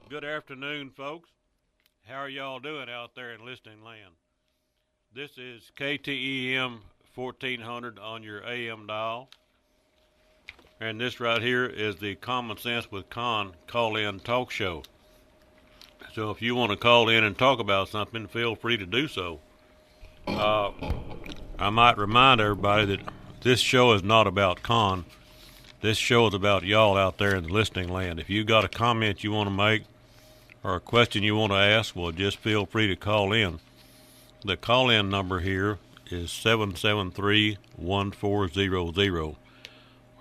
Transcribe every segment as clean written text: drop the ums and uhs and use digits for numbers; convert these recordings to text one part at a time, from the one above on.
Good afternoon, folks. How are y'all doing out there in listening land? This is KTEM 1400 on your AM dial. And this right here is the Common Sense with Conn call-in talk show. So if you want to call in and talk about something, feel free to do so. I might remind everybody that this show is not about Conn. This show is about y'all out there in the listening land. If you got a comment you want to make or a question you want to ask, well, just feel free to call in. The call-in number here is 773-1400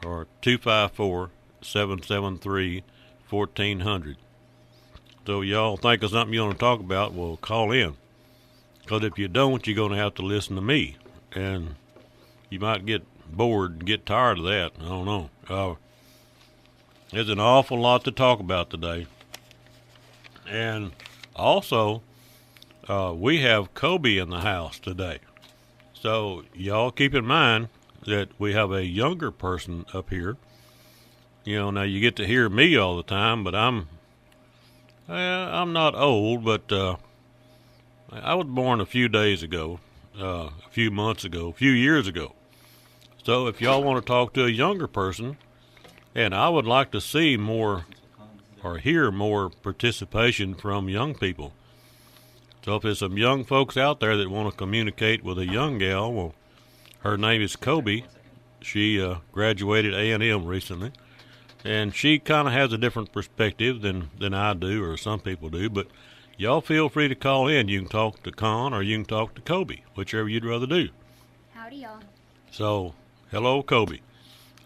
or 254-773-1400. So y'all think of something you want to talk about, well, call in. Because if you don't, you're going to have to listen to me. And you might get bored and get tired of that. I don't know. There's an awful lot to talk about today. And also, we have Koby in the house today. So y'all keep in mind that we have a younger person up here. You know, now you get to hear me all the time, but I'm not old, but I was born a few days ago, a few months ago, a few years ago. So if y'all want to talk to a younger person, and I would like to see more or hear more participation from young people. So if there's some young folks out there that want to communicate with a young gal, well, her name is Koby. She graduated A&M recently, and she kind of has a different perspective than I do or some people do, but y'all feel free to call in. You can talk to Conn or you can talk to Koby, whichever you'd rather do. Howdy, y'all. So, hello, Koby.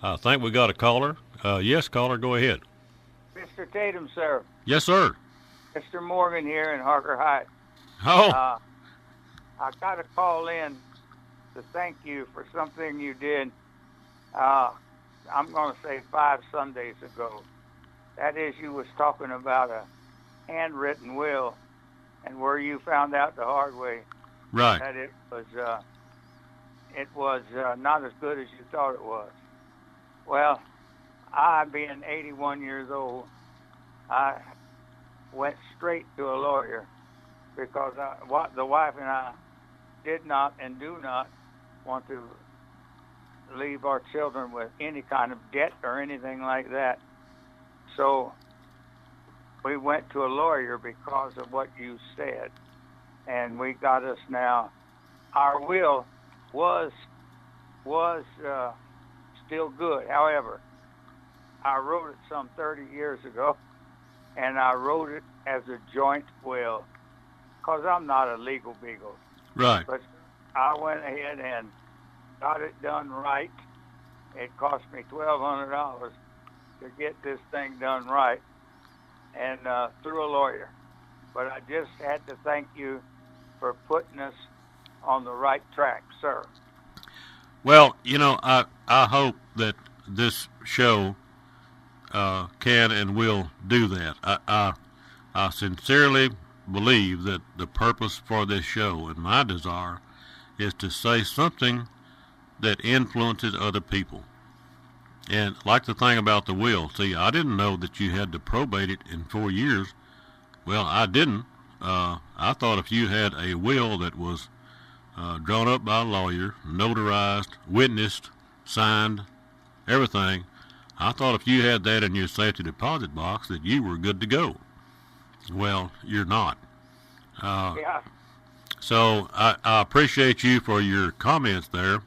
I think we got a caller. Yes, caller, go ahead. Mr. Tatum, sir. Yes, sir. Mr. Morgan here in Harker Heights. Oh. I got to call in to thank you for something you did, I'm going to say 5 Sundays ago. That is, you was talking about a handwritten will and where you found out the hard way Right. that it was not as good as you thought it was. Well, I, being 81 years old, I went straight to a lawyer because the wife and I did not and do not want to leave our children with any kind of debt or anything like that. So we went to a lawyer because of what you said, and we got us now. Our will was still good. However, I wrote it some 30 years ago, and I wrote it as a joint will because I'm not a legal beagle. Right. But I went ahead and got it done right. It cost me $1,200 to get this thing done right, and through a lawyer. But I just had to thank you for putting us on the right track, sir. Well, you know, I hope that this show can and will do that. I sincerely believe that the purpose for this show and my desire is to say something that influences other people. And like the thing about the will, see, I didn't know that you had to probate it in 4 years. Well, I didn't. I thought if you had a will that was drawn up by a lawyer, notarized, witnessed, signed, everything, I thought if you had that in your safety deposit box that you were good to go. Well, you're not. Yeah. So I appreciate you for your comments there.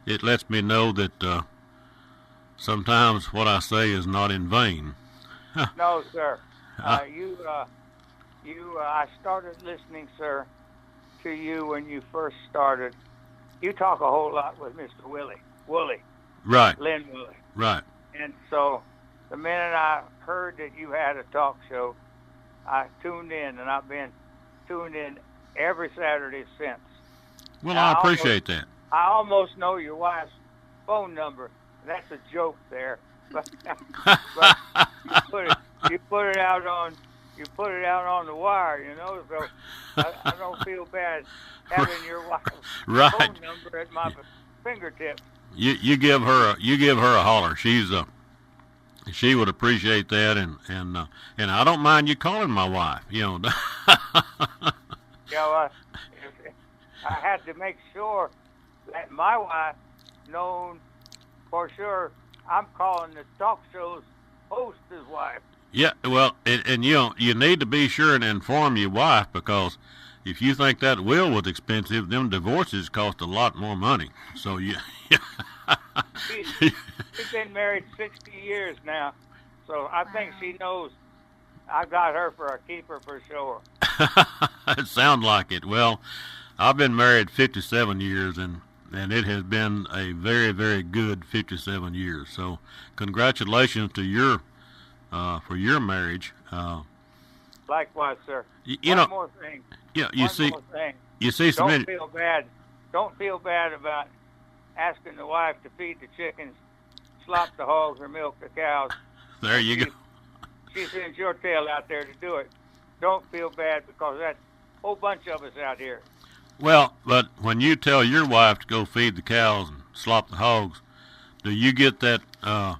It lets me know that sometimes what I say is not in vain. No, sir. I started listening, sir, to you when you first started. You talk a whole lot with Mr. Woolley. Right. Lynn Woolley. Right. And so the minute I heard that you had a talk show, I tuned in, and I've been tuned in every Saturday since. Well, I appreciate that. I almost know your wife's phone number. That's a joke there, but you put it out on the wire, you know. So I don't feel bad having your wife's phone number at my fingertips. You give her a holler. She's she would appreciate that, and I don't mind you calling my wife. Well, I had to make sure that my wife known for sure I'm calling the talk show's host's wife. Yeah, well, and you need to be sure and inform your wife, because if you think that will was expensive, them divorces cost a lot more money. So you. She's been married 60 years now, so I think she knows I got her for a keeper for sure. It sounds like it. Well, I've been married 57 years, and it has been a very, very good 57 years. So congratulations to your for your marriage. Likewise, sir. One more thing. Yeah, you see some. Don't feel bad. Don't feel bad about asking the wife to feed the chickens, slop the hogs, or milk the cows. There you go. She sends your tail out there to do it. Don't feel bad, because that's a whole bunch of us out here. Well, but when you tell your wife to go feed the cows and slop the hogs, do you get that? Yeah.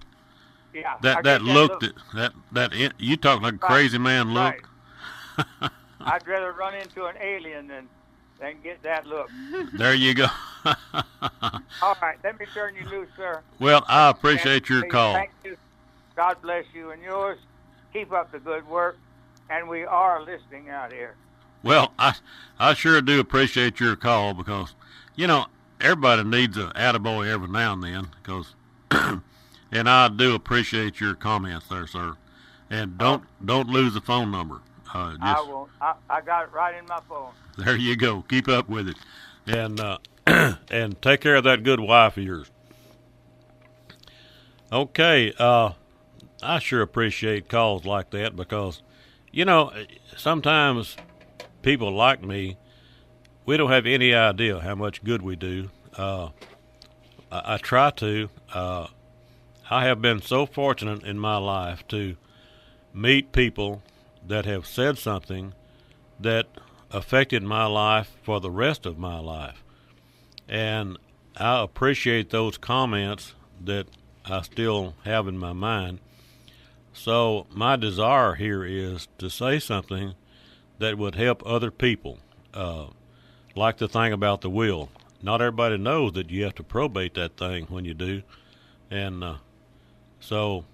That look that you talk like a crazy man look. Right. I'd rather run into an alien than get that look. There you go. All right, let me turn you loose, sir. Well, I appreciate your call. Thank you. God bless you and yours. Keep up the good work, and we are listening out here. Well, I sure do appreciate your call, because everybody needs a attaboy every now and then, because and I do appreciate your comments there, sir. And don't lose the phone number. I won't. I got it right in my phone. There you go. Keep up with it, and and take care of that good wife of yours. Okay, I sure appreciate calls like that, because sometimes people like me, we don't have any idea how much good we do. I try to. I have been so fortunate in my life to meet people that have said something that affected my life for the rest of my life. And I appreciate those comments that I still have in my mind. So my desire here is to say something that would help other people. Like the thing about the will. Not everybody knows that you have to probate that thing when you do. And so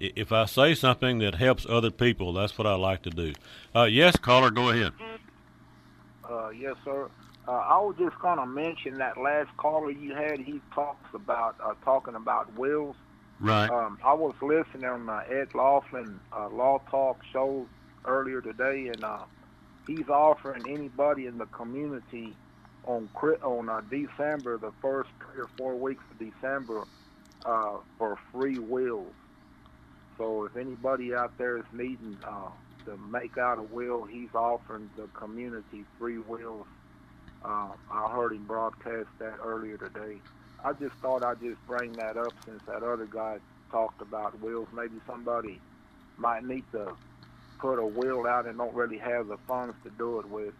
if I say something that helps other people, that's what I like to do. Yes, caller, go ahead. Yes, sir. I was just going to mention that last caller you had. He talks about talking about wills. Right. I was listening on Ed Laughlin Law Talk show earlier today, and he's offering anybody in the community on December, the first 3 or 4 weeks of December, for free wills. So if anybody out there is needing to make out a will, he's offering the community free wills. I heard him broadcast that earlier today. I just thought I'd just bring that up since that other guy talked about wills. Maybe somebody might need to put a will out and don't really have the funds to do it with.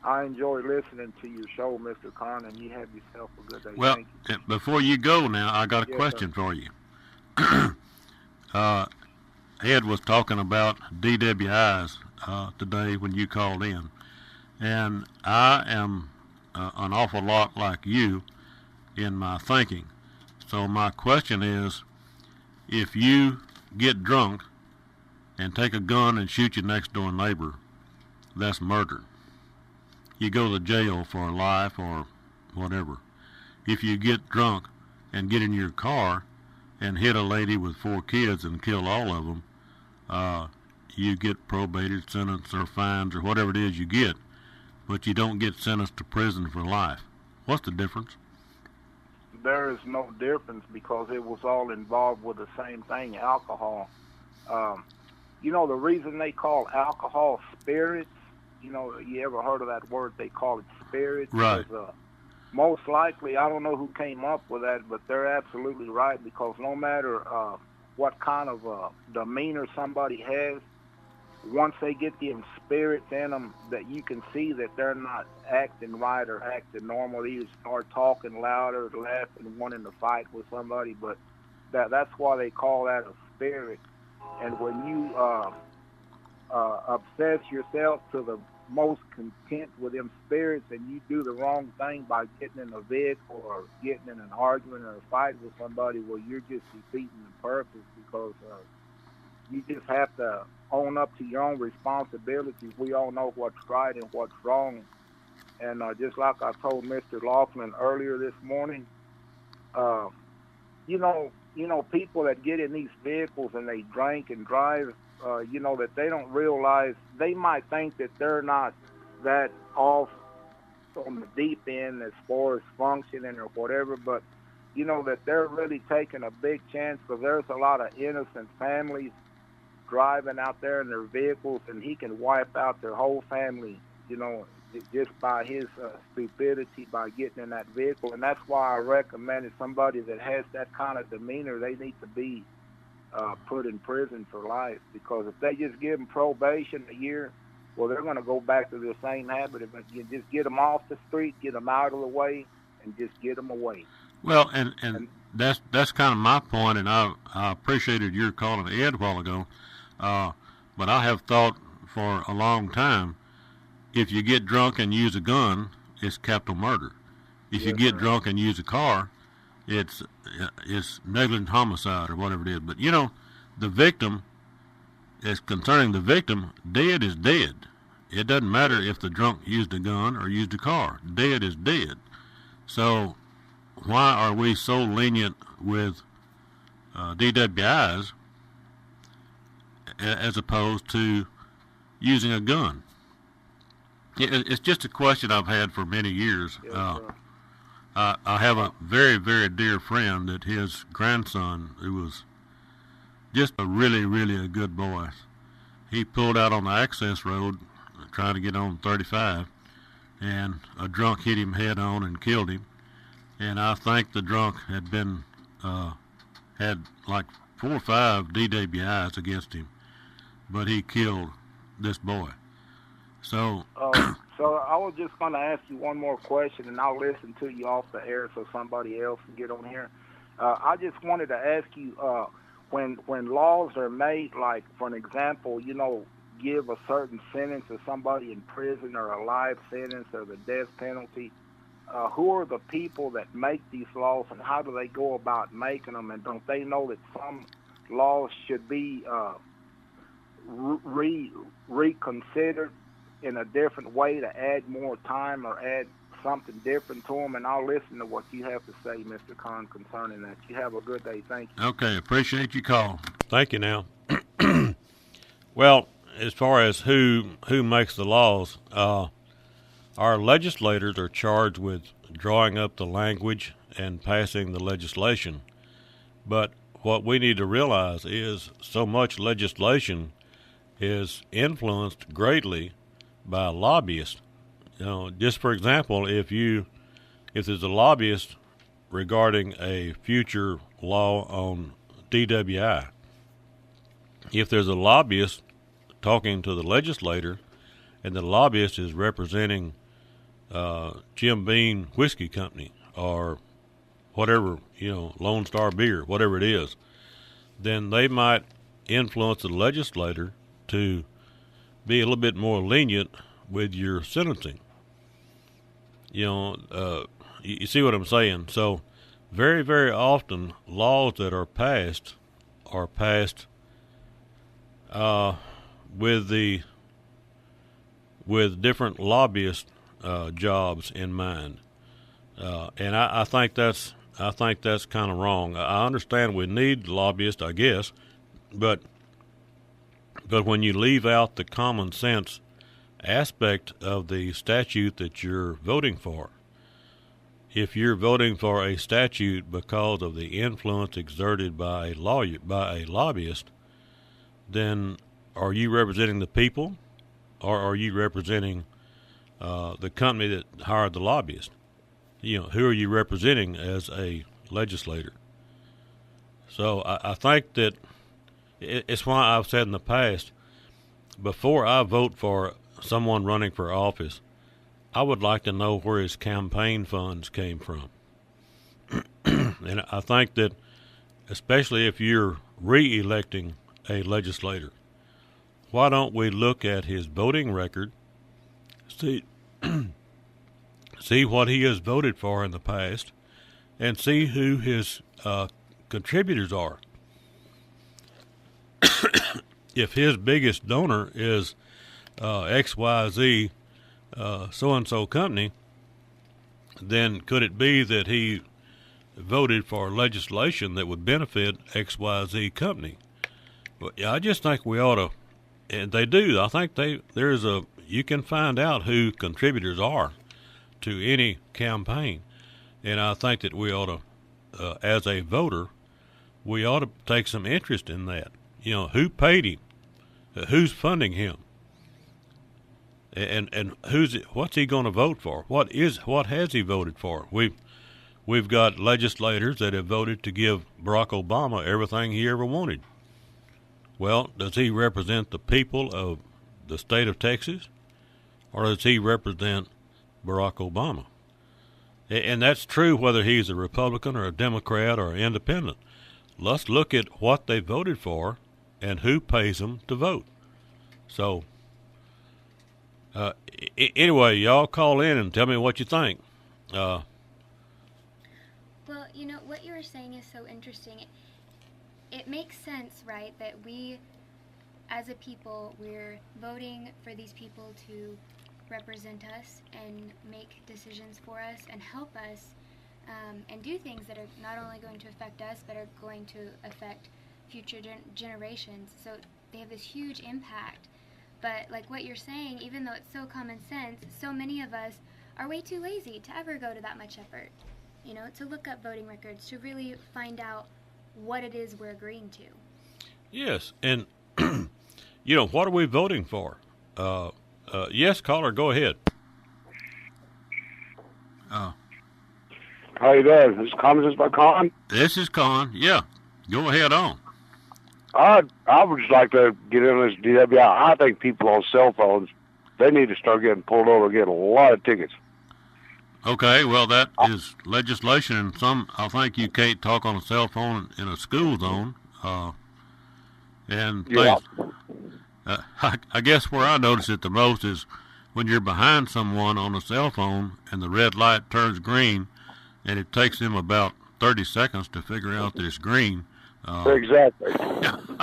I enjoy listening to your show, Mr. Conn, and you have yourself a good day. Well, Thank you. Before you go now, I got a question for you. Ed was talking about DWIs today when you called in, and I am an awful lot like you in my thinking. So my question is, if you get drunk and take a gun and shoot your next door neighbor, that's murder. You go to jail for life or whatever. If you get drunk and get in your car and hit a lady with 4 kids and kill all of them, you get probated, sentenced, or fines, or whatever it is you get, but you don't get sentenced to prison for life. What's the difference? There is no difference, because it was all involved with the same thing, alcohol. The reason they call alcohol spirits, you ever heard of that word? They call it spirits. Right. Because, most likely, I don't know who came up with that, but they're absolutely right, because no matter what kind of demeanor somebody has, once they get them spirits in them, that you can see that they're not acting right or acting normal. They just start talking louder, laughing, wanting to fight with somebody. But that's why they call that a spirit. And when you obsess yourself to the most content with them spirits, and you do the wrong thing by getting in a vehicle or getting in an argument or a fight with somebody, well, you're just defeating the purpose, because you just have to own up to your own responsibilities. We all know what's right and what's wrong. And just like I told Mr. Laughlin earlier this morning, you know, people that get in these vehicles and they drink and drive, you know, that they don't realize, they might think that they're not that off on the deep end as far as functioning or whatever, but, you know, that they're really taking a big chance, because there's a lot of innocent families driving out there in their vehicles, and he can wipe out their whole family, you know, just by his stupidity by getting in that vehicle. And that's why I recommended somebody that has that kind of demeanor, they need to be put in prison for life, because if they just give them probation a year, well, they're going to go back to their same habit. If you just get them off the street, get them out of the way, and just get them away. Well, and that's kind of my point, and I appreciated your calling Ed a while ago, but I have thought for a long time, if you get drunk and use a gun, it's capital murder. If you get drunk and use a car, it's negligent homicide or whatever it is. But, you know, the victim, as concerning the victim, dead is dead. It doesn't matter if the drunk used a gun or used a car. Dead is dead. So why are we so lenient with DWIs as opposed to using a gun? It's just a question I've had for many years. I have a very, very dear friend that his grandson, who was just a really, really a good boy, he pulled out on the access road trying to get on 35, and a drunk hit him head on and killed him. And I think the drunk had been had like 4 or 5 DWIs against him, but he killed this boy. So I was just going to ask you one more question, and I'll listen to you off the air so somebody else can get on here. I just wanted to ask you, when laws are made, like, for an example, you know, give a certain sentence to somebody in prison, or a life sentence, or the death penalty, who are the people that make these laws, and how do they go about making them? And don't they know that some laws should be reconsidered in a different way to add more time or add something different to them? And I'll listen to what you have to say, Mr. Conn, concerning that. You have a good day. Thank you. Okay, appreciate your call. Thank you now. Well, as far as who makes the laws, our legislators are charged with drawing up the language and passing the legislation. But what we need to realize is so much legislation is influenced greatly by lobbyists. You know, just for example, if there's a lobbyist regarding a future law on DWI, if there's a lobbyist talking to the legislator, and the lobbyist is representing Jim Beam Whiskey Company or whatever, you know, Lone Star Beer, whatever it is, then they might influence the legislator to be a little bit more lenient with your sentencing. You know, you see what I'm saying? So very, very often laws that are passed with different lobbyist jobs in mind, and I think that's kind of wrong. I understand we need lobbyists, I guess, but when you leave out the common sense aspect of the statute that you're voting for, if you're voting for a statute because of the influence exerted by a lobbyist, then are you representing the people, or are you representing the company that hired the lobbyist? You know, who are you representing as a legislator? So I think that it's why I've said in the past, before I vote for someone running for office, I would like to know where his campaign funds came from. And I think that especially if you're re-electing a legislator? Why don't we look at his voting record, see see what he has voted for in the past, and see who his contributors are? If his biggest donor is XYZ so-and-so company, then could it be that he voted for legislation that would benefit XYZ company? Well, I just think we ought to, and they do. I think you can find out who contributors are to any campaign, and I think that we ought to, as a voter, we ought to take some interest in that. You know, who paid him, who's funding him, and what's he going to vote for? What has he voted for? We've got legislators that have voted to give Barack Obama everything he ever wanted. Well, does he represent the people of the state of Texas, or does he represent Barack Obama? And that's true whether he's a Republican or a Democrat or an independent. Let's look at what they voted for and who pays them to vote. So, anyway, y'all call in and tell me what you think. Well, you know, what you were saying is so interesting. It makes sense, right, that we, as a people, we're voting for these people to represent us and make decisions for us and help us and do things that are not only going to affect us, but are going to affect future generations. So they have this huge impact. But like what you're saying, even though it's so common sense, so many of us are way too lazy to ever go to that much effort, you know, to look up voting records, to really find out what it is we're agreeing to. Yes, and you know, what are we voting for? Yes, caller, go ahead. How you doing? This is comments by Conn. This is Conn. Yeah, go ahead on. I would just like to get in this DWI. I think people on cell phones, they need to start getting pulled over, getting a lot of tickets. Okay, well, that is legislation, and I think you can't talk on a cell phone in a school zone. And Yeah. I guess where I notice it the most is when you're behind someone on a cell phone and the red light turns green, and it takes them about 30 seconds to figure out that it's green. Exactly. and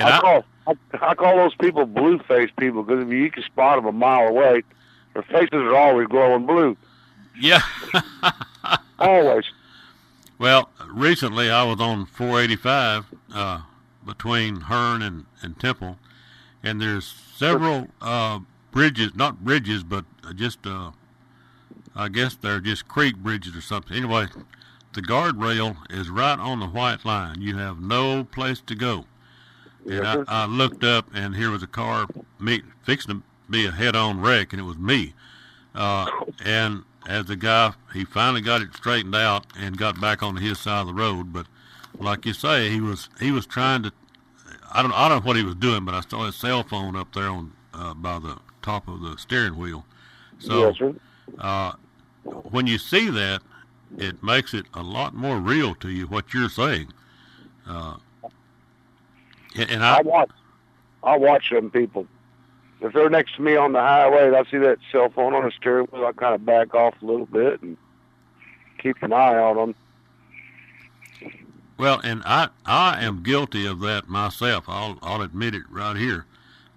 I call those people blue-faced people because if you can spot them a mile away, their faces are always glowing blue. Yeah. Always. Well, recently I was on 485 between Hearn and Temple, and there's several bridges, not bridges, but just I guess they're just creek bridges or something. Anyway, the guardrail is right on the white line. You have no place to go. And I looked up, and here was a car fixing to be a head-on wreck, and it was me. And as the guy, he finally got it straightened out and got back on his side of the road. But like you say, he was trying to. I don't know what he was doing, but I saw his cell phone up there on by the top of the steering wheel. So when you see that, it makes it a lot more real to you what you're saying. And I watch them people. If they're next to me on the highway and I see that cell phone on the steering wheel, I kind of back off a little bit and keep an eye on them. Well, and I am guilty of that myself. I'll admit it right here.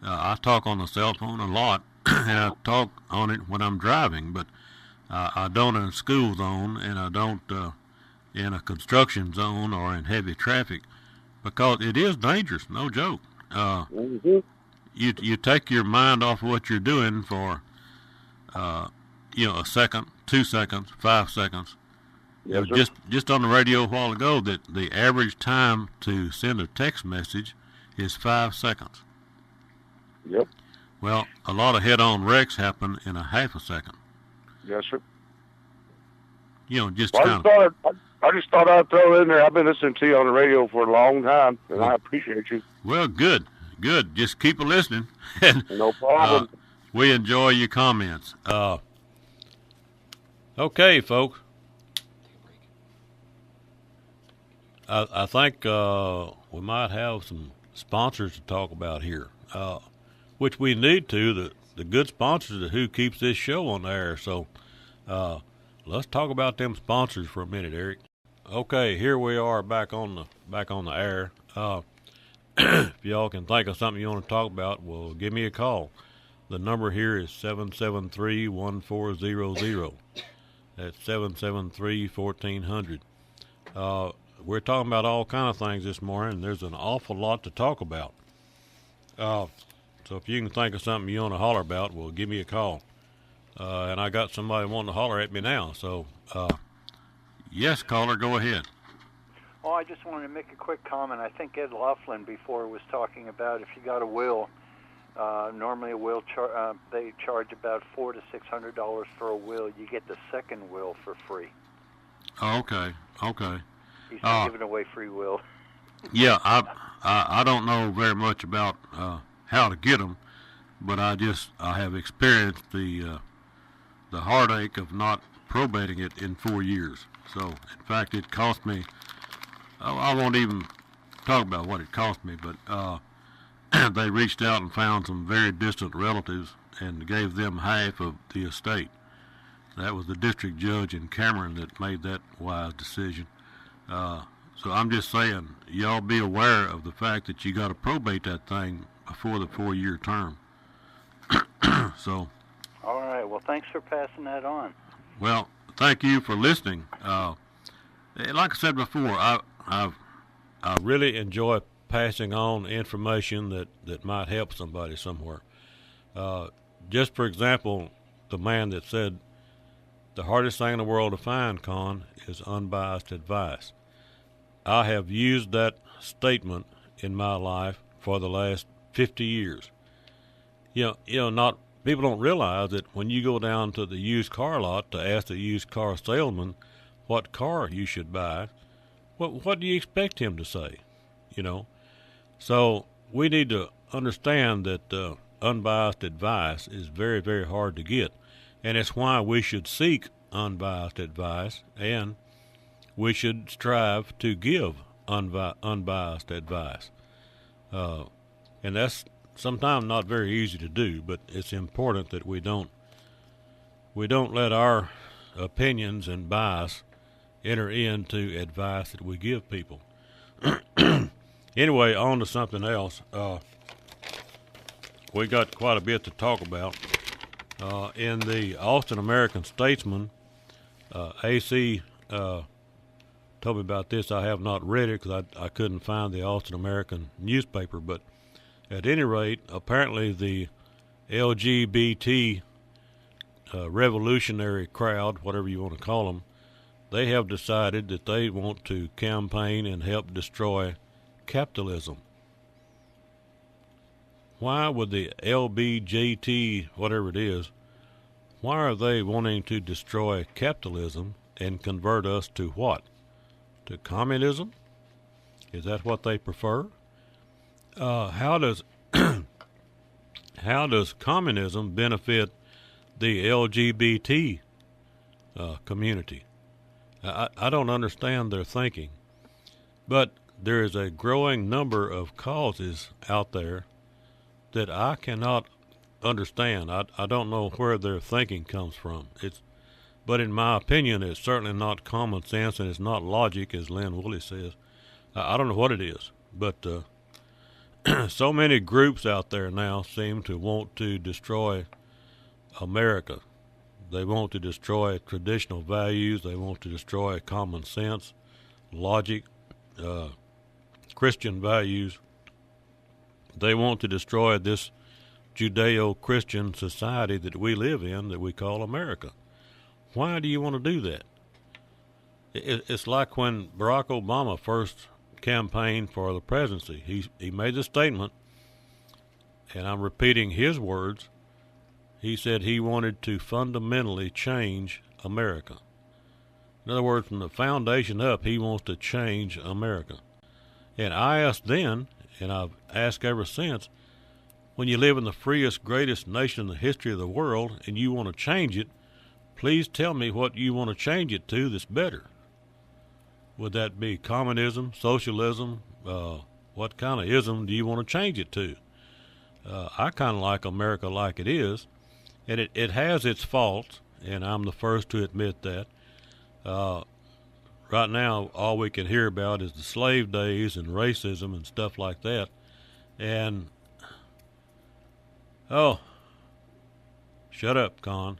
I talk on the cell phone a lot, and I talk on it when I'm driving, but I don't in a school zone, and I don't in a construction zone or in heavy traffic, because it is dangerous, no joke. You take your mind off of what you're doing for, a second, 2 seconds, 5 seconds. Yes, just on the radio a while ago that the average time to send a text message is 5 seconds. Yep. Well, a lot of head-on wrecks happen in a half a second. Yes, sir. You know, just Well, kind of. I just thought I'd throw it in there. I've been listening to you on the radio for a long time, and I appreciate you. Well, good. Just keep listening. And, no problem. We enjoy your comments. Okay, folks. I think we might have some sponsors to talk about here, which we need to. The good sponsors are who keeps this show on the air. So let's talk about them sponsors for a minute, Eric. Okay, here we are back on the air. If y'all can think of something you want to talk about, well, give me a call. The number here is 773-1400. That's 773-1400. We're talking about all kind of things this morning. There's an awful lot to talk about. So if you can think of something you want to holler about, well, give me a call. And I got somebody wanting to holler at me now. So, yes, caller, go ahead. Oh, I just wanted to make a quick comment. I think Ed Laughlin before was talking about if you got a will, normally a will they charge about $400 to $600 for a will. You get the second will for free. Oh, okay. He's not giving away free will. Yeah, I don't know very much about how to get them, but I have experienced the heartache of not probating it in 4 years. So, in fact, it cost me. I won't even talk about what it cost me, but they reached out and found some very distant relatives and gave them half of the estate. That was the district judge in Cameron that made that wise decision. So I'm just saying, y'all be aware of the fact that you got to probate that thing before the 4-year term. So. All right. Well, thanks for passing that on. Well, thank you for listening. Like I said before, I really enjoy passing on information that might help somebody somewhere. Just for example, the man that said the hardest thing in the world to find, Conn, is unbiased advice. I have used that statement in my life for the last 50 years. Not people don't realize that when you go down to the used car lot to ask the used car salesman what car you should buy, what do you expect him to say? So we need to understand that unbiased advice is very, very hard to get, and it's why we should seek unbiased advice, and we should strive to give unbiased advice. And that's sometimes not very easy to do, but it's important that we don't let our opinions and bias enter into advice that we give people. Anyway, on to something else. We got quite a bit to talk about. In the Austin American-Statesman, AC told me about this. I have not read it because I couldn't find the Austin American newspaper, but at any rate, apparently the LGBT revolutionary crowd, whatever you want to call them, they have decided that they want to campaign and help destroy capitalism. Why would the LBGT, whatever it is, why are they wanting to destroy capitalism and convert us to what? To communism? Is that what they prefer? How does communism benefit the LGBT community? I don't understand their thinking, but there is a growing number of causes out there that I cannot understand. I don't know where their thinking comes from. But in my opinion, it's certainly not common sense, and it's not logic, as Lynn Woolley says. I don't know what it is, but so many groups out there now seem to want to destroy America. They want to destroy traditional values. They want to destroy common sense, logic, Christian values. They want to destroy this Judeo-Christian society that we live in, that we call America. Why do you want to do that? It's like when Barack Obama first campaigned for the presidency. He made the statement, and I'm repeating his words. He said he wanted to fundamentally change America. In other words, from the foundation up, he wants to change America. And I asked then, and I've asked ever since, when you live in the freest, greatest nation in the history of the world and you want to change it, please tell me what you want to change it to that's better. Would that be communism, socialism? What kind of ism do you want to change it to? I kind of like America like it is, and it has its faults, and I'm the first to admit that. Right now, all we can hear about is the slave days and racism and stuff like that. And, oh, shut up, Conn.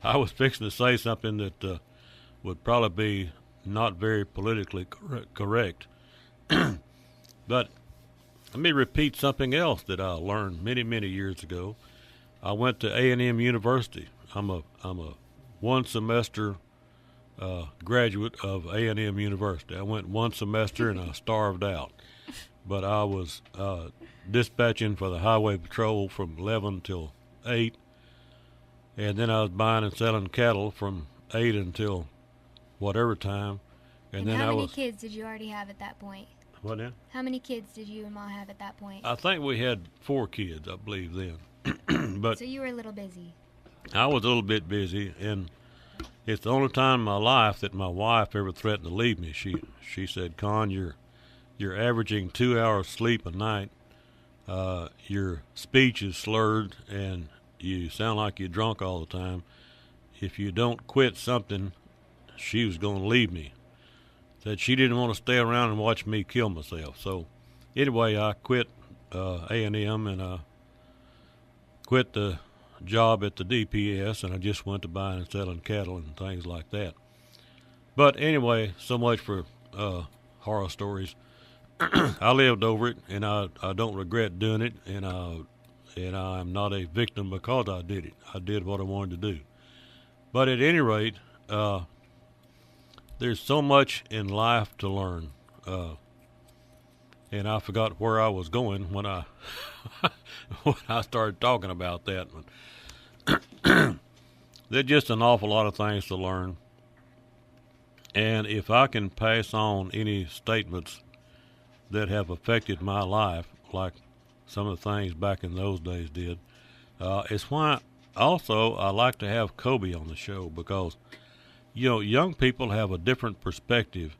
I was fixing to say something that would probably be not very politically correct. But let me repeat something else that I learned many, many years ago. I went to A&M University. I'm a one semester graduate of A&M University. I went one semester and I starved out. But I was dispatching for the highway patrol from 11 till 8. And then I was buying and selling cattle from 8 until whatever time. And how many kids did you already have at that point? What now? How many kids did you and Ma have at that point? I think we had 4 kids, I believe, then. But so you were a little busy. I was a little bit busy, and it's the only time in my life that my wife ever threatened to leave me. She said, "Conn, you're averaging 2 hours sleep a night. Your speech is slurred, and you sound like you're drunk all the time. If you don't quit something," she was going to leave me. Said she didn't want to stay around and watch me kill myself. So anyway, I quit A&M, and I quit the job at the DPS, and I just went to buying and selling cattle and things like that. But anyway, so much for horror stories. I lived over it, and I don't regret doing it, and I'm not a victim because I did it. I did what I wanted to do. But at any rate, there's so much in life to learn, and I forgot where I was going when I when I started talking about that. But there's just an awful lot of things to learn, and if I can pass on any statements that have affected my life, like some of the things back in those days did, it's why also I like to have Koby on the show, because young people have a different perspective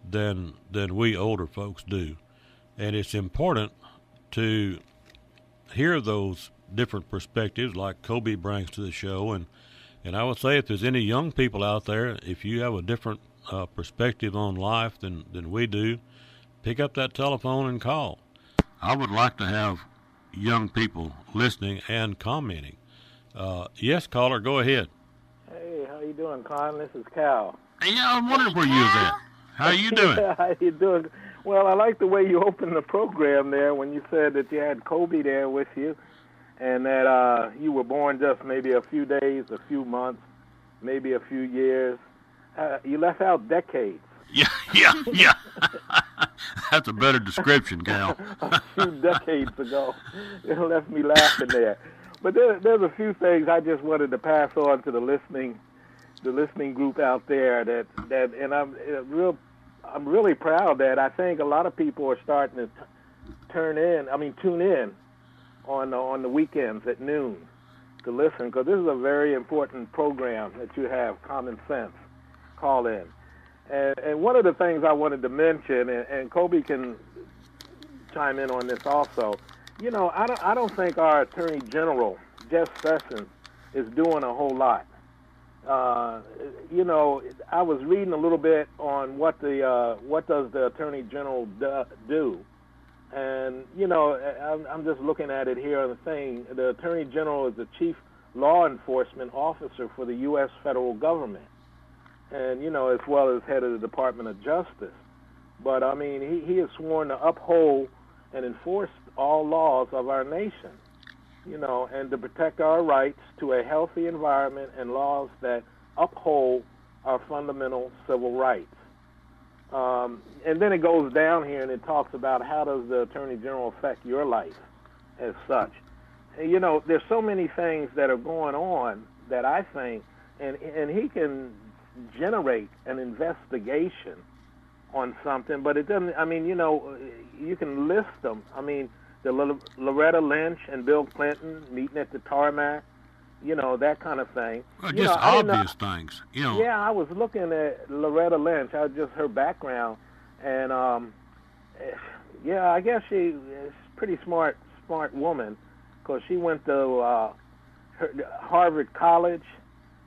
than we older folks do, and it's important to hear those different perspectives like Koby brings to the show. And I would say, if there's any young people out there, if you have a different perspective on life than we do, pick up that telephone and call. I would like to have young people listening and commenting. Yes, caller, go ahead. Hey, how you doing, Conn? This is Cal. Yeah, I'm wondering where you was at. How you doing? How you doing? Well, I like the way you opened the program there when you said that you had Koby there with you, and that you were born just maybe a few days, a few months, maybe a few years. You left out decades. Yeah. That's a better description, Cal. A few decades ago. It left me laughing there. But there's a few things I just wanted to pass on to the listening group out there and I'm really proud that I think a lot of people are starting to tune in on the weekends at noon to listen, because this is a very important program that you have, Common Sense Call In. And one of the things I wanted to mention, and Koby can chime in on this also, I don't think our Attorney General, Jeff Sessions, is doing a whole lot. I was reading a little bit on what does the Attorney General do, and I'm just looking at it here and saying the Attorney General is the chief law enforcement officer for the U.S. federal government, and as well as head of the Department of Justice. But I mean, he is sworn to uphold and enforce all laws of our nation, and to protect our rights to a healthy environment and laws that uphold our fundamental civil rights. And then it goes down here and it talks about how does the Attorney General affect your life as such. And, there's so many things that are going on that I think, and he can generate an investigation on something, but it doesn't, you can list them. The Loretta Lynch and Bill Clinton meeting at the tarmac, that kind of thing. Well, just obvious things, Yeah, I was looking at Loretta Lynch. I just her background, and yeah, I guess she is a pretty smart woman, because she went to Harvard College,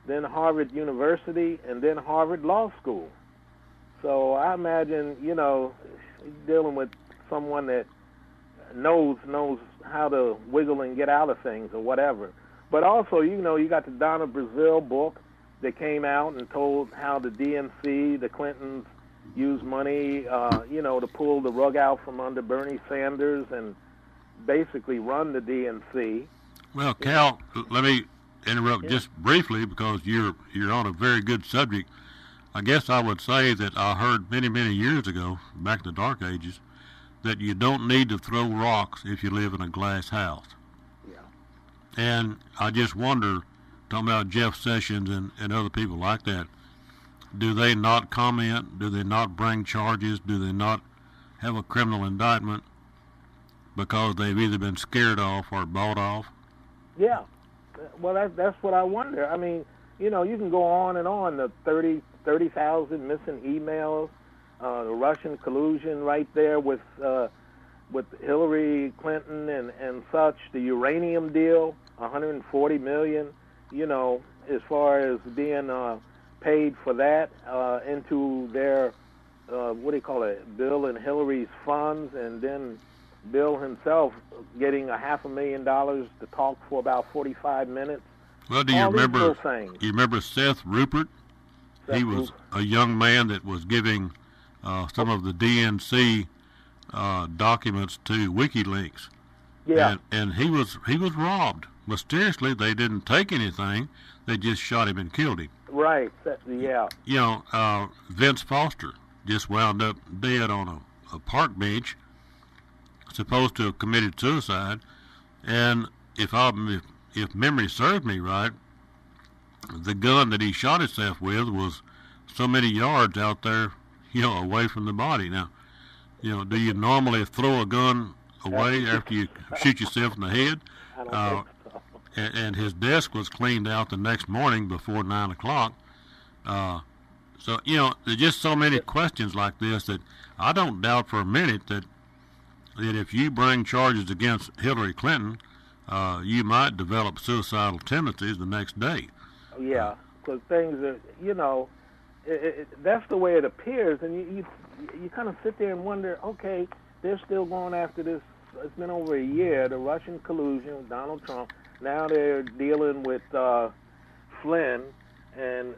then Harvard University, and then Harvard Law School. So I imagine, dealing with someone that knows how to wiggle and get out of things or whatever. But also, you got the Donna Brazile book that came out and told how the DNC, the Clintons, used money, to pull the rug out from under Bernie Sanders and basically run the DNC. Well, Cal, let me interrupt just briefly, because you're on a very good subject. I guess I would say that I heard many, many years ago, back in the dark ages, that you don't need to throw rocks if you live in a glass house. Yeah. And I just wonder, talking about Jeff Sessions and other people like that, do they not comment? Do they not bring charges? Do they not have a criminal indictment because they've either been scared off or bought off? Yeah. Well, that's what I wonder. I mean, you can go on and on. The 30,000 missing emails, the Russian collusion right there with Hillary Clinton and such, the uranium deal, 140 million, as far as being paid for that into their, what do you call it, Bill and Hillary's funds, and then Bill himself getting $500,000 to talk for about 45 minutes. Well, do you remember Seth Rupert? He was a young man that was giving some of the DNC documents to WikiLeaks. Yeah. And he was robbed. Mysteriously, they didn't take anything. They just shot him and killed him. Right. Yeah. Vince Foster just wound up dead on a park bench, supposed to have committed suicide. And if memory serves me right, the gun that he shot himself with was so many yards out there, away from the body. Now, do you normally throw a gun away after you shoot yourself in the head? I don't think so. And his desk was cleaned out the next morning before 9 o'clock. So, there's just so many questions like this that I don't doubt for a minute that if you bring charges against Hillary Clinton, you might develop suicidal tendencies the next day. Yeah, because things are, that's the way it appears, and you kind of sit there and wonder, okay, they're still going after this. It's been over a year, the Russian collusion with Donald Trump. Now they're dealing with Flynn and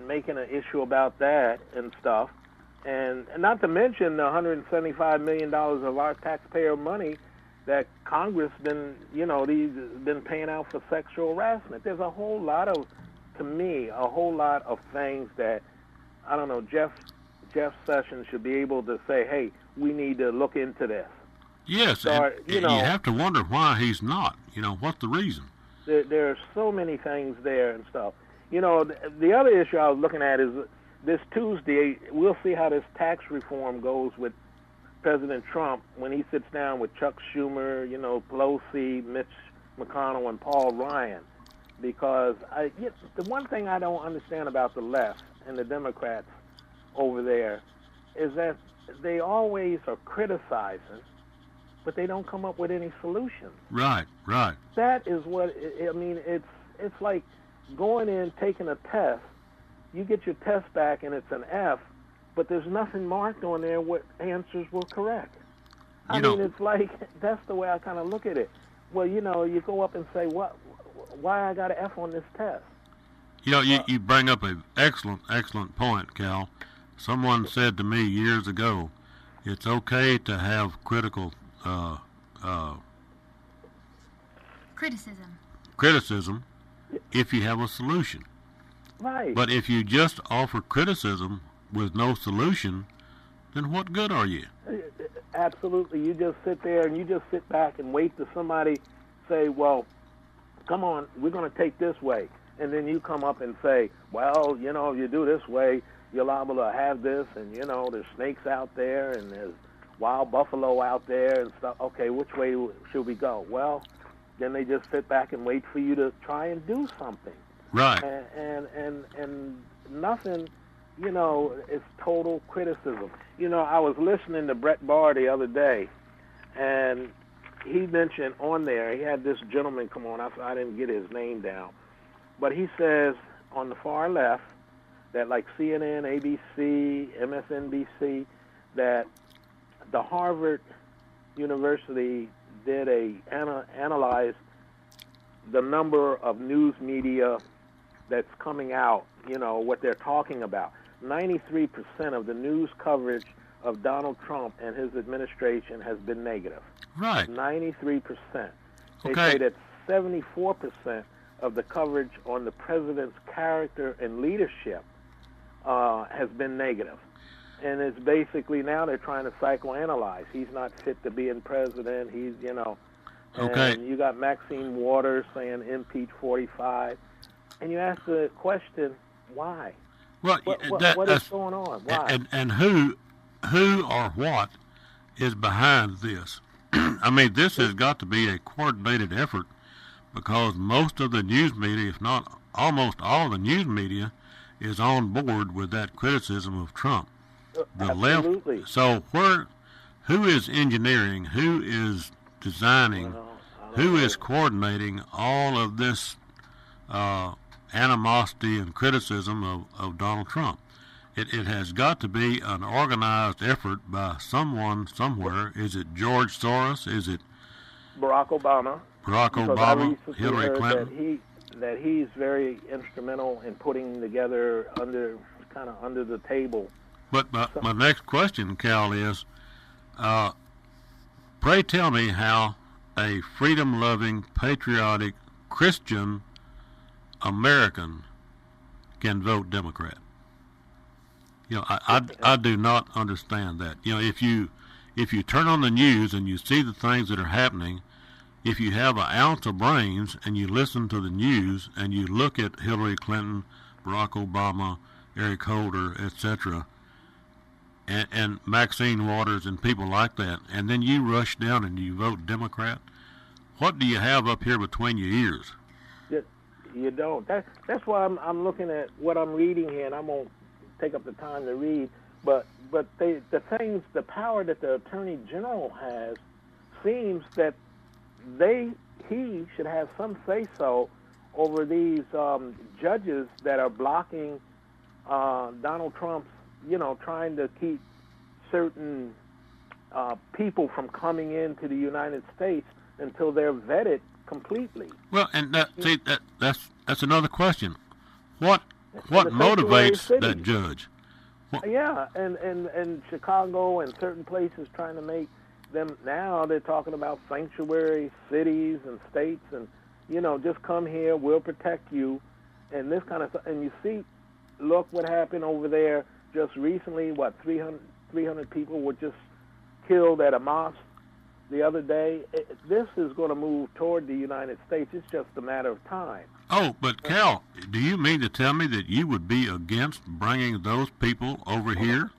making an issue about that and stuff. And not to mention the $175 million of our taxpayer money that Congress been paying out for sexual harassment. There's a whole lot of things that, I don't know, Jeff Sessions should be able to say, hey, we need to look into this. Yes, and you have to wonder why he's not. What's the reason? There are so many things there and stuff. The other issue I was looking at is this Tuesday, we'll see how this tax reform goes with President Trump when he sits down with Chuck Schumer, Pelosi, Mitch McConnell, and Paul Ryan. Because the one thing I don't understand about the left and the Democrats over there is that they always are criticizing, but they don't come up with any solutions. Right. That is what, it's like going in, taking a test. You get your test back and it's an F, but there's nothing marked on there what answers were correct. It's like, that's the way I kind of look at it. Well, you go up and say, why I got an F on this test? You bring up an excellent point, Cal. Someone said to me years ago, it's okay to have criticism if you have a solution. Right. But if you just offer criticism with no solution, then what good are you? Absolutely. You just sit there and you just sit back and wait till somebody say, well, come on, we're going to take this way. And then you come up and say, well, if you do this way, you're liable to have this, and, there's snakes out there, and there's wild buffalo out there and stuff. Okay, which way should we go? Well, then they just sit back and wait for you to try and do something. Right. And nothing, is total criticism. I was listening to Brett Barr the other day, and he mentioned on there, he had this gentleman come on, I didn't get his name down, but he says on the far left that like CNN, ABC, MSNBC, that the Harvard University did analyze the number of news media that's coming out, what they're talking about. 93% of the news coverage of Donald Trump and his administration has been negative. Right. 93%. They Okay. say that 74% of the coverage on the president's character and leadership has been negative. And it's basically now they're trying to psychoanalyze. He's not fit to be in president. He's, Okay. And you got Maxine Waters saying impeach 45. And you ask the question, why? Well, What is going on? Why? And who or what is behind this? I mean, this has got to be a coordinated effort, because most of the news media, if not almost all the news media, is on board with that criticism of Trump. The Absolutely. left. So who is engineering? Who is designing? Who is coordinating all of this animosity and criticism of Donald Trump? It has got to be an organized effort by someone somewhere. Is it George Soros? Is it Barack Obama? Barack Because I Obama? recently Hillary heard Clinton? that he's very instrumental in putting together under the table. But my next question, Cal, is, pray tell me how a freedom-loving, patriotic, Christian American can vote Democrat. I do not understand that. If you turn on the news and you see the things that are happening, if you have an ounce of brains and you listen to the news and you look at Hillary Clinton, Barack Obama, Eric Holder, etc., and Maxine Waters and people like that, and then you rush down and you vote Democrat, what do you have up here between your ears? You don't. That's why I'm looking at what I'm reading here, and I won't take up the time to read. But the power that the Attorney General has, seems that he should have some say-so over these judges that are blocking Donald Trump's, trying to keep certain people from coming into the United States until they're vetted completely. Well, and that's another question. What motivates that judge? Yeah, and Chicago and certain places trying to make them, now they're talking about sanctuary cities and states, and just come here, we'll protect you, and this kind of stuff. And you see, look what happened over there just recently. 300 people were just killed at a mosque the other day. This is going to move toward the United States. It's just a matter of time. Oh, but Cal, do you mean to tell me that you would be against bringing those people over here?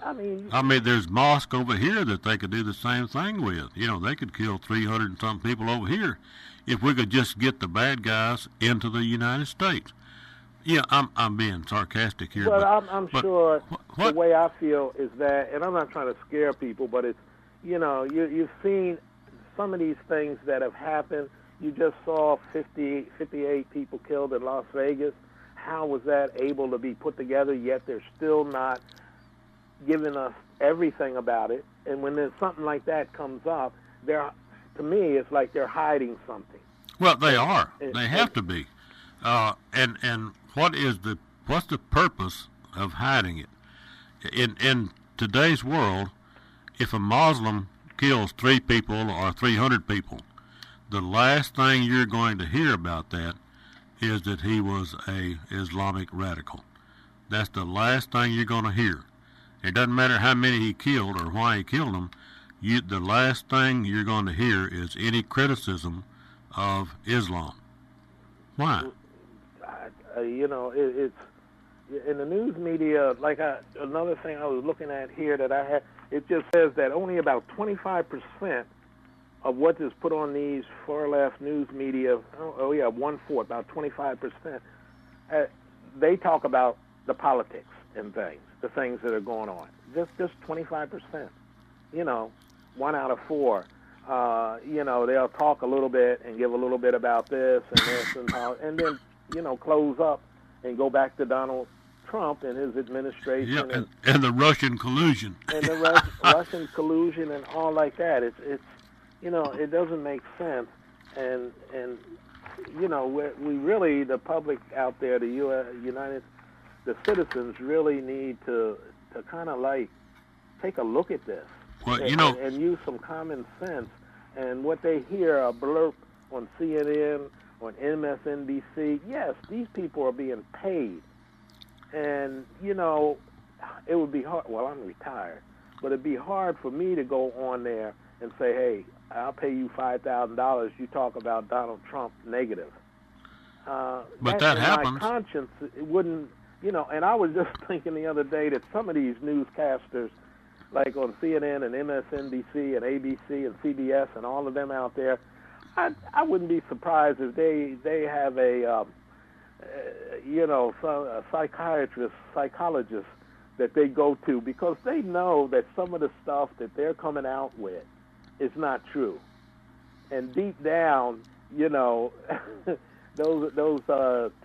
I mean, there's mosque over here that they could do the same thing with. They could kill 300 and some people over here if we could just get the bad guys into the United States. Yeah, I'm being sarcastic here. But I'm sure the way I feel is that, and I'm not trying to scare people, but it's, you've seen some of these things that have happened. You just saw 58 people killed in Las Vegas. How was that able to be put together, yet they're still not giving us everything about it? And when there's something like that comes up, to me, it's like they're hiding something. Well, they are. They have to be. And what's the purpose of hiding it? In today's world, if a Muslim kills 3 people or 300 people, the last thing you're going to hear about that is that he was a Islamic radical. That's the last thing you're going to hear. It doesn't matter how many he killed or why he killed them. The last thing you're going to hear is any criticism of Islam. Why? It's in the news media. Another thing I was looking at here that I had, it just says that only about 25% of what is put on these far left news media, 1/4, about 25%, they talk about the politics and things, the things that are going on. Just 25%. 1 out of 4. They'll talk a little bit and give a little bit about this and this and then, close up and go back to Donald Trump and his administration. Yeah, and the Russian collusion. And the Russian collusion and all like that. It's it doesn't make sense. And we really, the public out there, the citizens really need to kind of like take a look at this. Well, and use some common sense. And what they hear, a blurb on CNN, on MSNBC, yes, these people are being paid. And, it would be hard. Well, I'm retired. But it'd be hard for me to go on there and say, hey, I'll pay you $5,000. You talk about Donald Trump negative. But that happens. My conscience, it wouldn't, and I was just thinking the other day that some of these newscasters, like on CNN and MSNBC and ABC and CBS and all of them out there, I wouldn't be surprised if they have a psychologist that they go to, because they know that some of the stuff that they're coming out with is not true. And deep down, those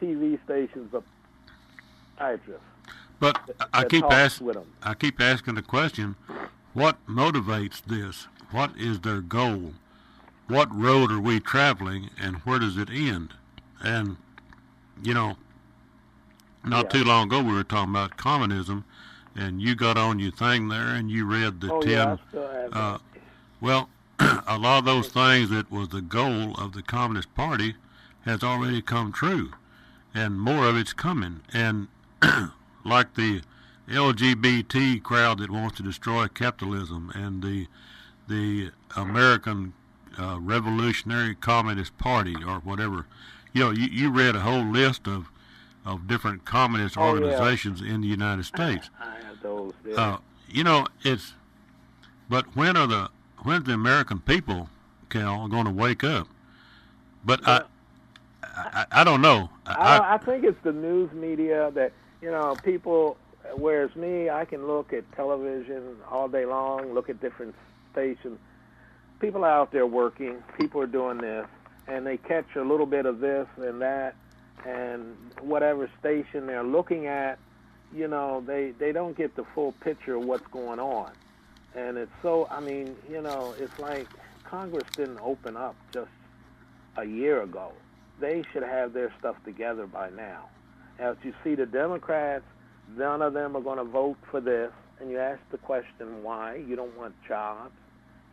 TV stations are psychiatrists. But I keep asking the question, what motivates this? What is their goal? What road are we traveling, and where does it end? And, not too long ago we were talking about communism, and you got on your thing there and you read the 10. Well, a lot of those things that was the goal of the Communist Party has already come true, and more of it's coming. And like the LGBT crowd that wants to destroy capitalism, and the American Revolutionary Communist Party, or whatever. You read a whole list of different communist organizations in the United States. I have those. But when's the American people, Cal, going to wake up? But I don't know. I think it's the news media that, people, whereas me, I can look at television all day long, look at different stations. People are out there working, people are doing this, and they catch a little bit of this and that, and whatever station they're looking at, they don't get the full picture of what's going on. And it's so, it's like Congress didn't open up just a year ago. They should have their stuff together by now. As you see, the Democrats, none of them are going to vote for this. And you ask the question, why? You don't want jobs.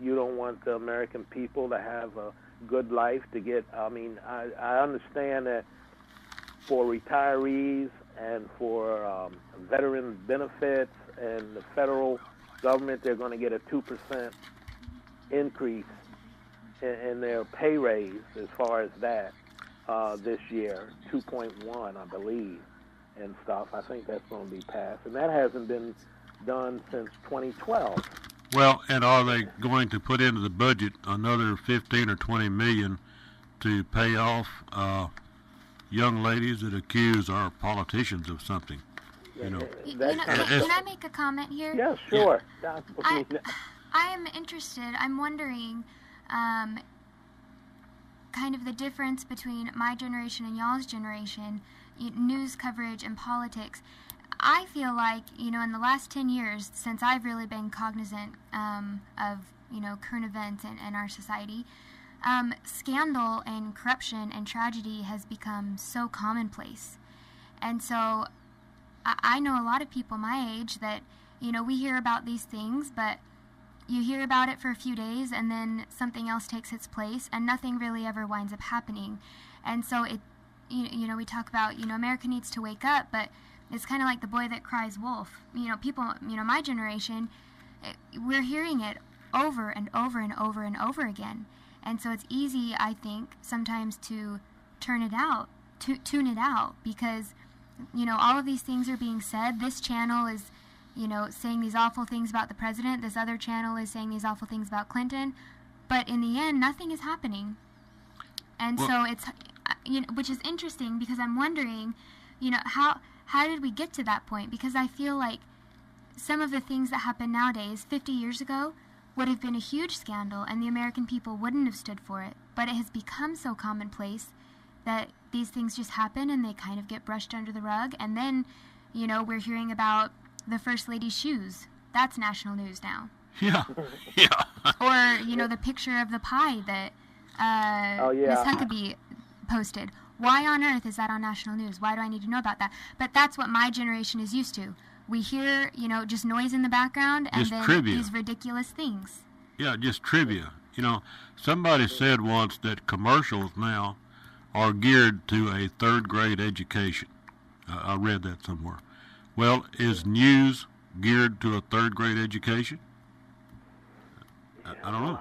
You don't want the American people to have a good life to get, I understand that for retirees and for veteran benefits and the federal government, they're going to get a 2% increase in their pay raise as far as that this year, 2.1, I believe, and stuff. I think that's going to be passed. And that hasn't been done since 2012. Well, and are they going to put into the budget another 15 or 20 million to pay off young ladies that accuse our politicians of something? Can I make a comment here? Yeah, sure. Yeah. I am interested. I'm wondering kind of the difference between my generation and y'all's generation, news coverage and politics. I feel like, in the last 10 years, since I've really been cognizant of, current events in our society, scandal and corruption and tragedy has become so commonplace. And so I know a lot of people my age that, we hear about these things, but you hear about it for a few days and then something else takes its place and nothing really ever winds up happening. And so we talk about, America needs to wake up, but it's kind of like the boy that cries wolf. People, my generation, we're hearing it over and over and over and over again. And so it's easy, I think, sometimes to tune it out, because, all of these things are being said. This channel is, saying these awful things about the president. This other channel is saying these awful things about Clinton. But in the end, nothing is happening. And Well, so it's, which is interesting because I'm wondering, how did we get to that point? Because I feel like some of the things that happen nowadays, 50 years ago, would have been a huge scandal and the American people wouldn't have stood for it. But it has become so commonplace that these things just happen and they kind of get brushed under the rug. And then, we're hearing about the First Lady's shoes. That's national news now. Yeah, yeah. Or, the picture of the pie that Miss Huckabee posted. Why on earth is that on national news? Why do I need to know about that? But that's what my generation is used to. We hear, just noise in the background and Just then trivia. these ridiculous things. Yeah, just trivia. Somebody said once that commercials now are geared to a third grade education. I read that somewhere. Well, is news geared to a third grade education? I don't know.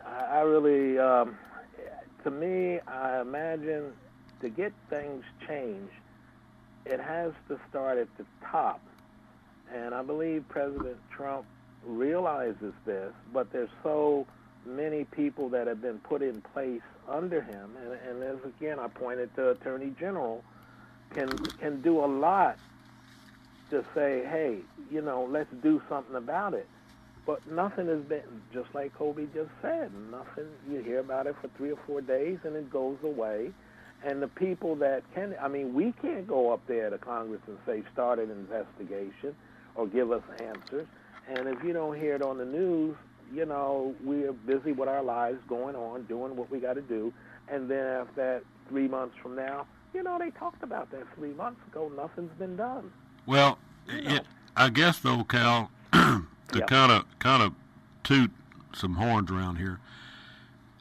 I really, to me, I imagine to get things changed, it has to start at the top. And I believe President Trump realizes this, but there's so many people that have been put in place under him. And as again, I pointed to Attorney General, can do a lot to say, hey, let's do something about it. But nothing has been, just like Koby just said, nothing, you hear about it for 3 or 4 days and it goes away. And the people that we can't go up there to Congress and say, start an investigation or give us answers. And if you don't hear it on the news, we're busy with our lives going on, doing what we got to do. And then after that, 3 months from now, they talked about that 3 months ago. Nothing's been done. Well, I guess though, Cal, to kind of toot some horns around here,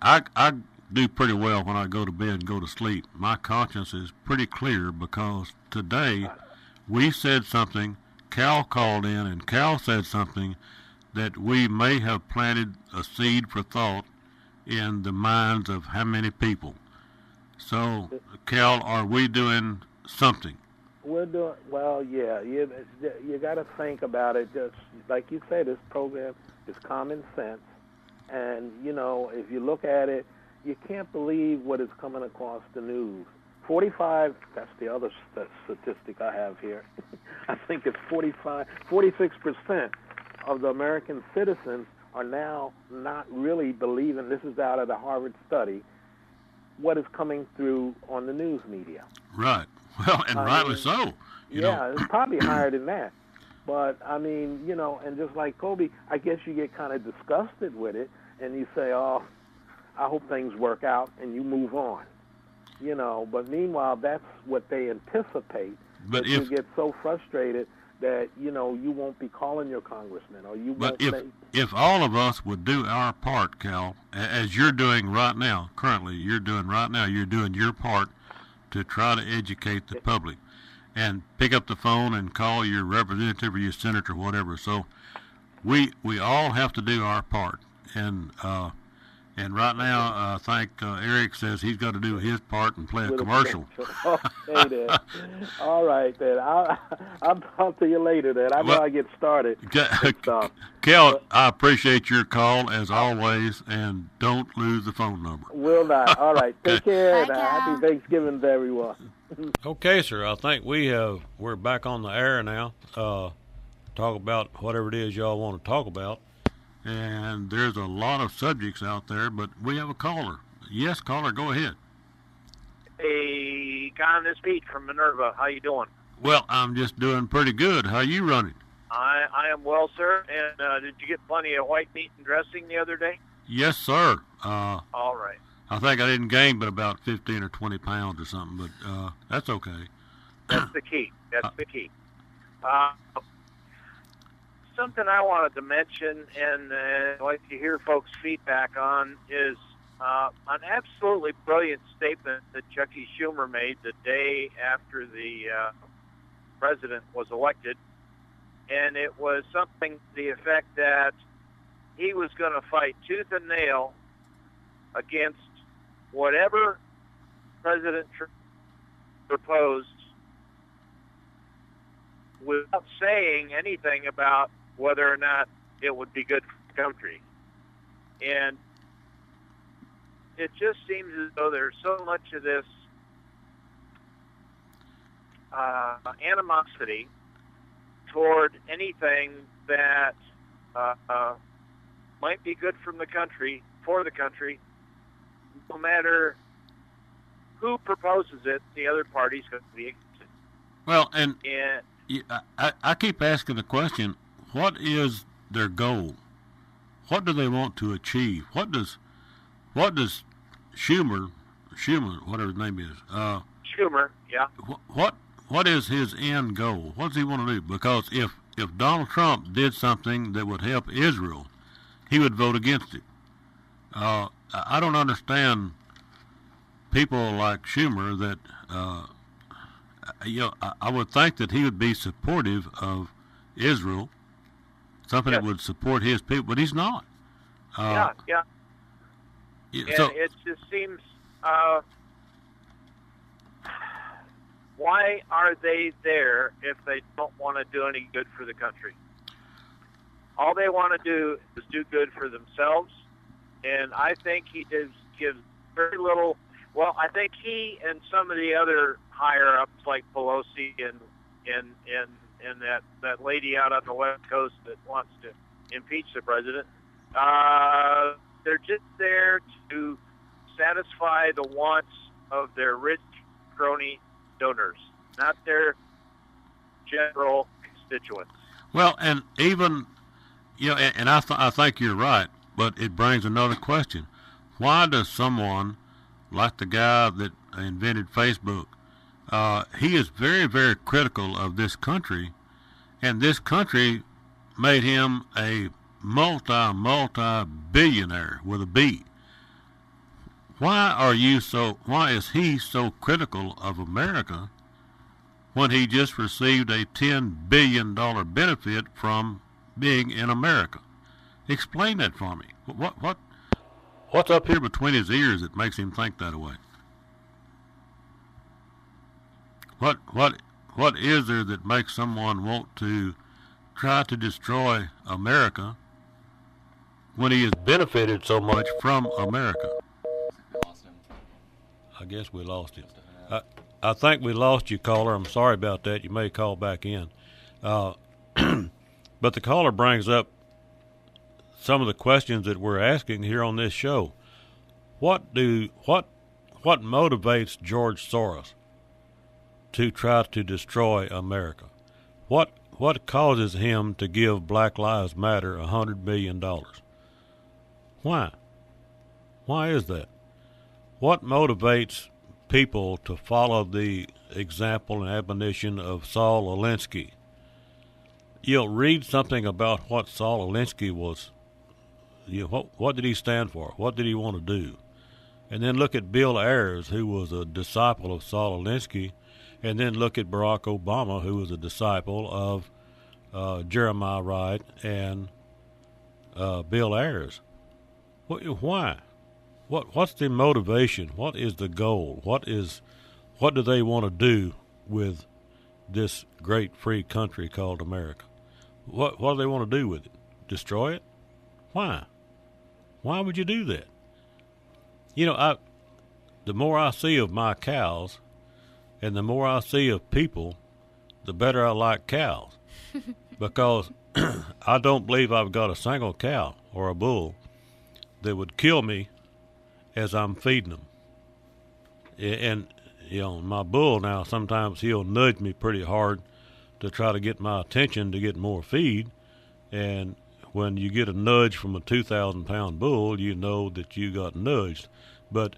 I do pretty well when I go to bed and go to sleep. My conscience is pretty clear because today we said something, Cal called in and Cal said something that we may have planted a seed for thought in the minds of how many people. So, Cal, are we doing something? We're doing, well, yeah. You got to think about it. Just like you say, this program is common sense. And, if you look at it, you can't believe what is coming across the news. 45, that's the other statistic I have here. I think it's 46% of the American citizens are now not really believing, this is out of the Harvard study, what is coming through on the news media. Right. Well, and rightly so. It's probably higher than that. But, and just like Koby, I guess you get kind of disgusted with it, and you say, oh, I hope things work out, and you move on. But meanwhile, that's what they anticipate. But you get so frustrated that, you won't be calling your congressman, or you won't say... If all of us would do our part, Cal, as you're doing right now, you're doing your part to try to educate the public and pick up the phone and call your representative or your senator or whatever. So we all have to do our part. And right now, I think Eric says he's got to do his part and play a commercial. Okay, then. All right, then. I'll talk to you later, then. I know I get started. Kel, I appreciate your call, as always, and don't lose the phone number. Will not. All right. Take care. Bye, and happy Thanksgiving to everyone. Okay, sir. I think we're back on the air now. Talk about whatever it is y'all want to talk about. And there's a lot of subjects out there, but we have a caller. Yes, caller, go ahead. Hey, Conn, this is Pete from Minerva. How you doing? Well, I'm just doing pretty good. How you running? I am well, sir. And did you get plenty of white meat and dressing the other day? Yes, sir. All right. I think I didn't gain but about 15 or 20 pounds or something, but that's okay. That's the key. That's the key. Something I wanted to mention, and I'd like to hear folks' feedback on, is an absolutely brilliant statement that Chucky Schumer made the day after the president was elected. And it was something to the effect that he was going to fight tooth and nail against whatever President Trump proposed without saying anything about whether or not it would be good for the country. And it just seems as though there's so much of this animosity toward anything that might be good for the country, no matter who proposes it, the other party's going to be against it. Well, and I keep asking the question, what is their goal? What do they want to achieve? What does Schumer, whatever his name is, Schumer, yeah. What is his end goal? What does he want to do? Because if Donald Trump did something that would help Israel, he would vote against it. I don't understand people like Schumer that, I would think that he would be supportive of Israel, something that would support his people, but he's not. Yeah. So it just seems, why are they there if they don't want to do any good for the country? All they want to do is do good for themselves, and I think he gives very little. Well, I think he and some of the other higher ups like Pelosi and that lady out on the West Coast that wants to impeach the president, they're just there to satisfy the wants of their rich crony donors, not their general constituents. Well, and even, and I think you're right, but it brings another question. Why does someone like the guy that invented Facebook, he is very, very critical of this country, and this country made him a multi-billionaire with a B. Why is he so critical of America when he just received a $10 billion benefit from being in America? Explain that for me. What's up here between his ears that makes him think that way? What is there that makes someone want to try to destroy America when he has benefited so much from America? I guess we lost him. I think we lost you, caller. I'm sorry about that. You may call back in. But the caller brings up some of the questions that we're asking here on this show. What motivates George Soros to try to destroy America? What causes him to give Black Lives Matter $100 million? Why? Why is that? What motivates people to follow the example and admonition of Saul Alinsky? You'll read something about what Saul Alinsky was. What did he stand for? What did he want to do? And then look at Bill Ayers, who was a disciple of Saul Alinsky, and then look at Barack Obama, who was a disciple of Jeremiah Wright and Bill Ayers. Why? What's the motivation? What is the goal? What do they want to do with this great free country called America? What do they want to do with it? Destroy it? Why? Why would you do that? The more I see of my cows and the more I see of people, the better I like cows. Because I don't believe I've got a single cow or a bull that would kill me as I'm feeding them. And, my bull now, sometimes he'll nudge me pretty hard to try to get my attention to get more feed. And when you get a nudge from a 2,000-pound bull, you know that you got nudged. But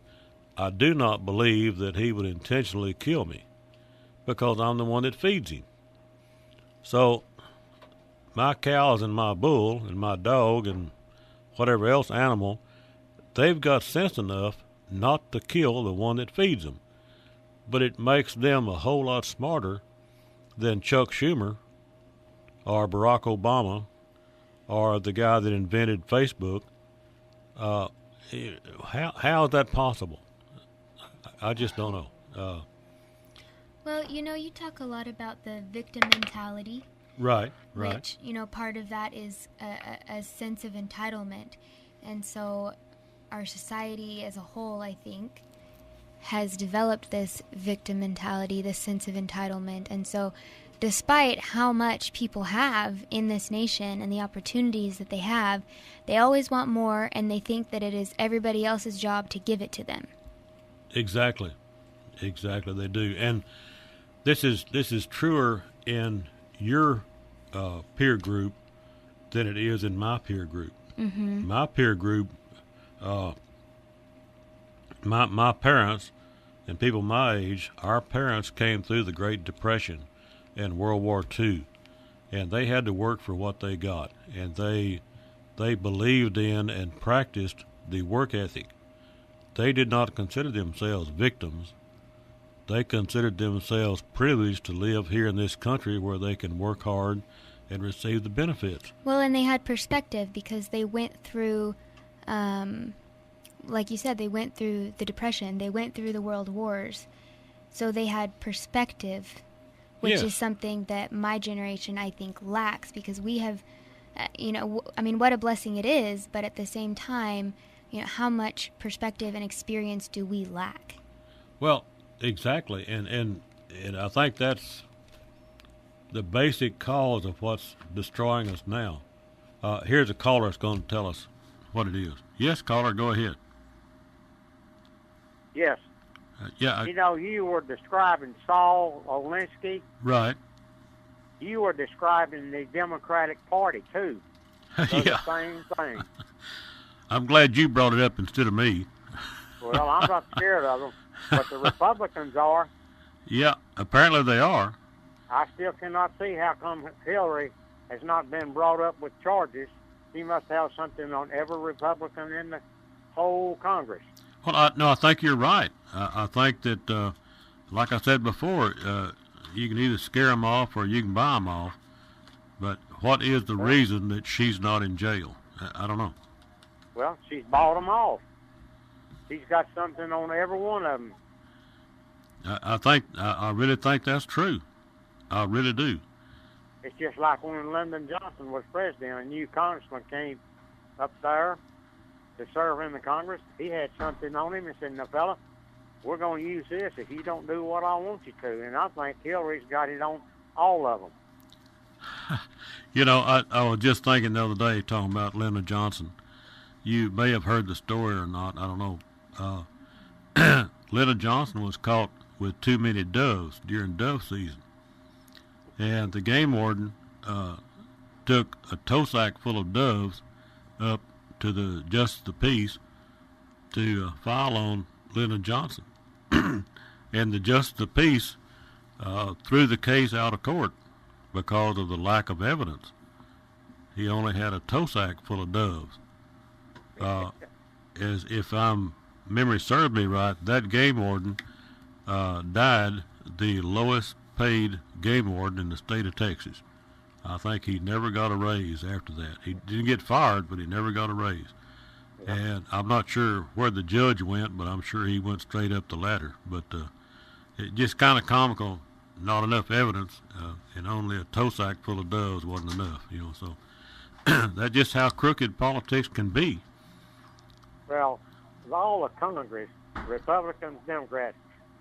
I do not believe that he would intentionally kill me because I'm the one that feeds him. So my cows and my bull and my dog and whatever else animal, they've got sense enough not to kill the one that feeds them. But it makes them a whole lot smarter than Chuck Schumer or Barack Obama or the guy that invented Facebook. How is that possible? I just don't know. Well, you talk a lot about the victim mentality. Right. Which, part of that is a sense of entitlement. And so our society as a whole, I think, has developed this victim mentality, this sense of entitlement. And so despite how much people have in this nation and the opportunities that they have, they always want more, and they think that it is everybody else's job to give it to them. Exactly, they do. And this is truer in your peer group than it is in my peer group. Mm-hmm. My peer group, my parents and people my age, our parents came through the Great Depression and World War II, and they had to work for what they got, and they believed in and practiced the work ethic. They did not consider themselves victims. They considered themselves privileged to live here in this country where they can work hard and receive the benefits. Well, and they had perspective because they went through, like you said, they went through the Depression, they went through the World Wars, so they had perspective, which Yes. is something that my generation, I think, lacks, because we have, I mean, what a blessing it is, but at the same time, how much perspective and experience do we lack? Well, exactly, and I think that's the basic cause of what's destroying us now. Here's a caller that's going to tell us what it is. Yes, caller, go ahead. Yes. Yeah. You were describing Saul Alinsky. Right. You were describing the Democratic Party, too. They're Yeah. the same thing. I'm glad you brought it up instead of me. Well, I'm not scared of them, but the Republicans are. Yeah, apparently they are. I still cannot see how come Hillary has not been brought up with charges. She must have something on every Republican in the whole Congress. Well, I think you're right. I think that, like I said before, you can either scare them off or you can buy them off. But what is the reason that she's not in jail? I don't know. Well, she's bought them off. She's got something on every one of them. I really think that's true. I really do. It's just like when Lyndon Johnson was president, a new congressman came up there to serve in the Congress. He had something on him and said, "Now, fella, we're going to use this if you don't do what I want you to." And I think Hillary's got it on all of them. I was just thinking the other day talking about Lyndon Johnson. You may have heard the story or not. I don't know. Lyndon Johnson was caught with too many doves during dove season. And the game warden took a tow sack full of doves up to the Justice of the Peace to file on Lyndon Johnson. And the Justice of the Peace threw the case out of court because of the lack of evidence. He only had a tow sack full of doves. As if memory serves me right, that game warden died the lowest paid game warden in the state of Texas. I think he never got a raise after that. He didn't get fired, but he never got a raise. Yeah. And I'm not sure where the judge went, but I'm sure he went straight up the ladder. But it just kind of comical, not enough evidence, and only a tow sack full of doves wasn't enough, so that's just how crooked politics can be. Well, all the Congress, Republicans, Democrats,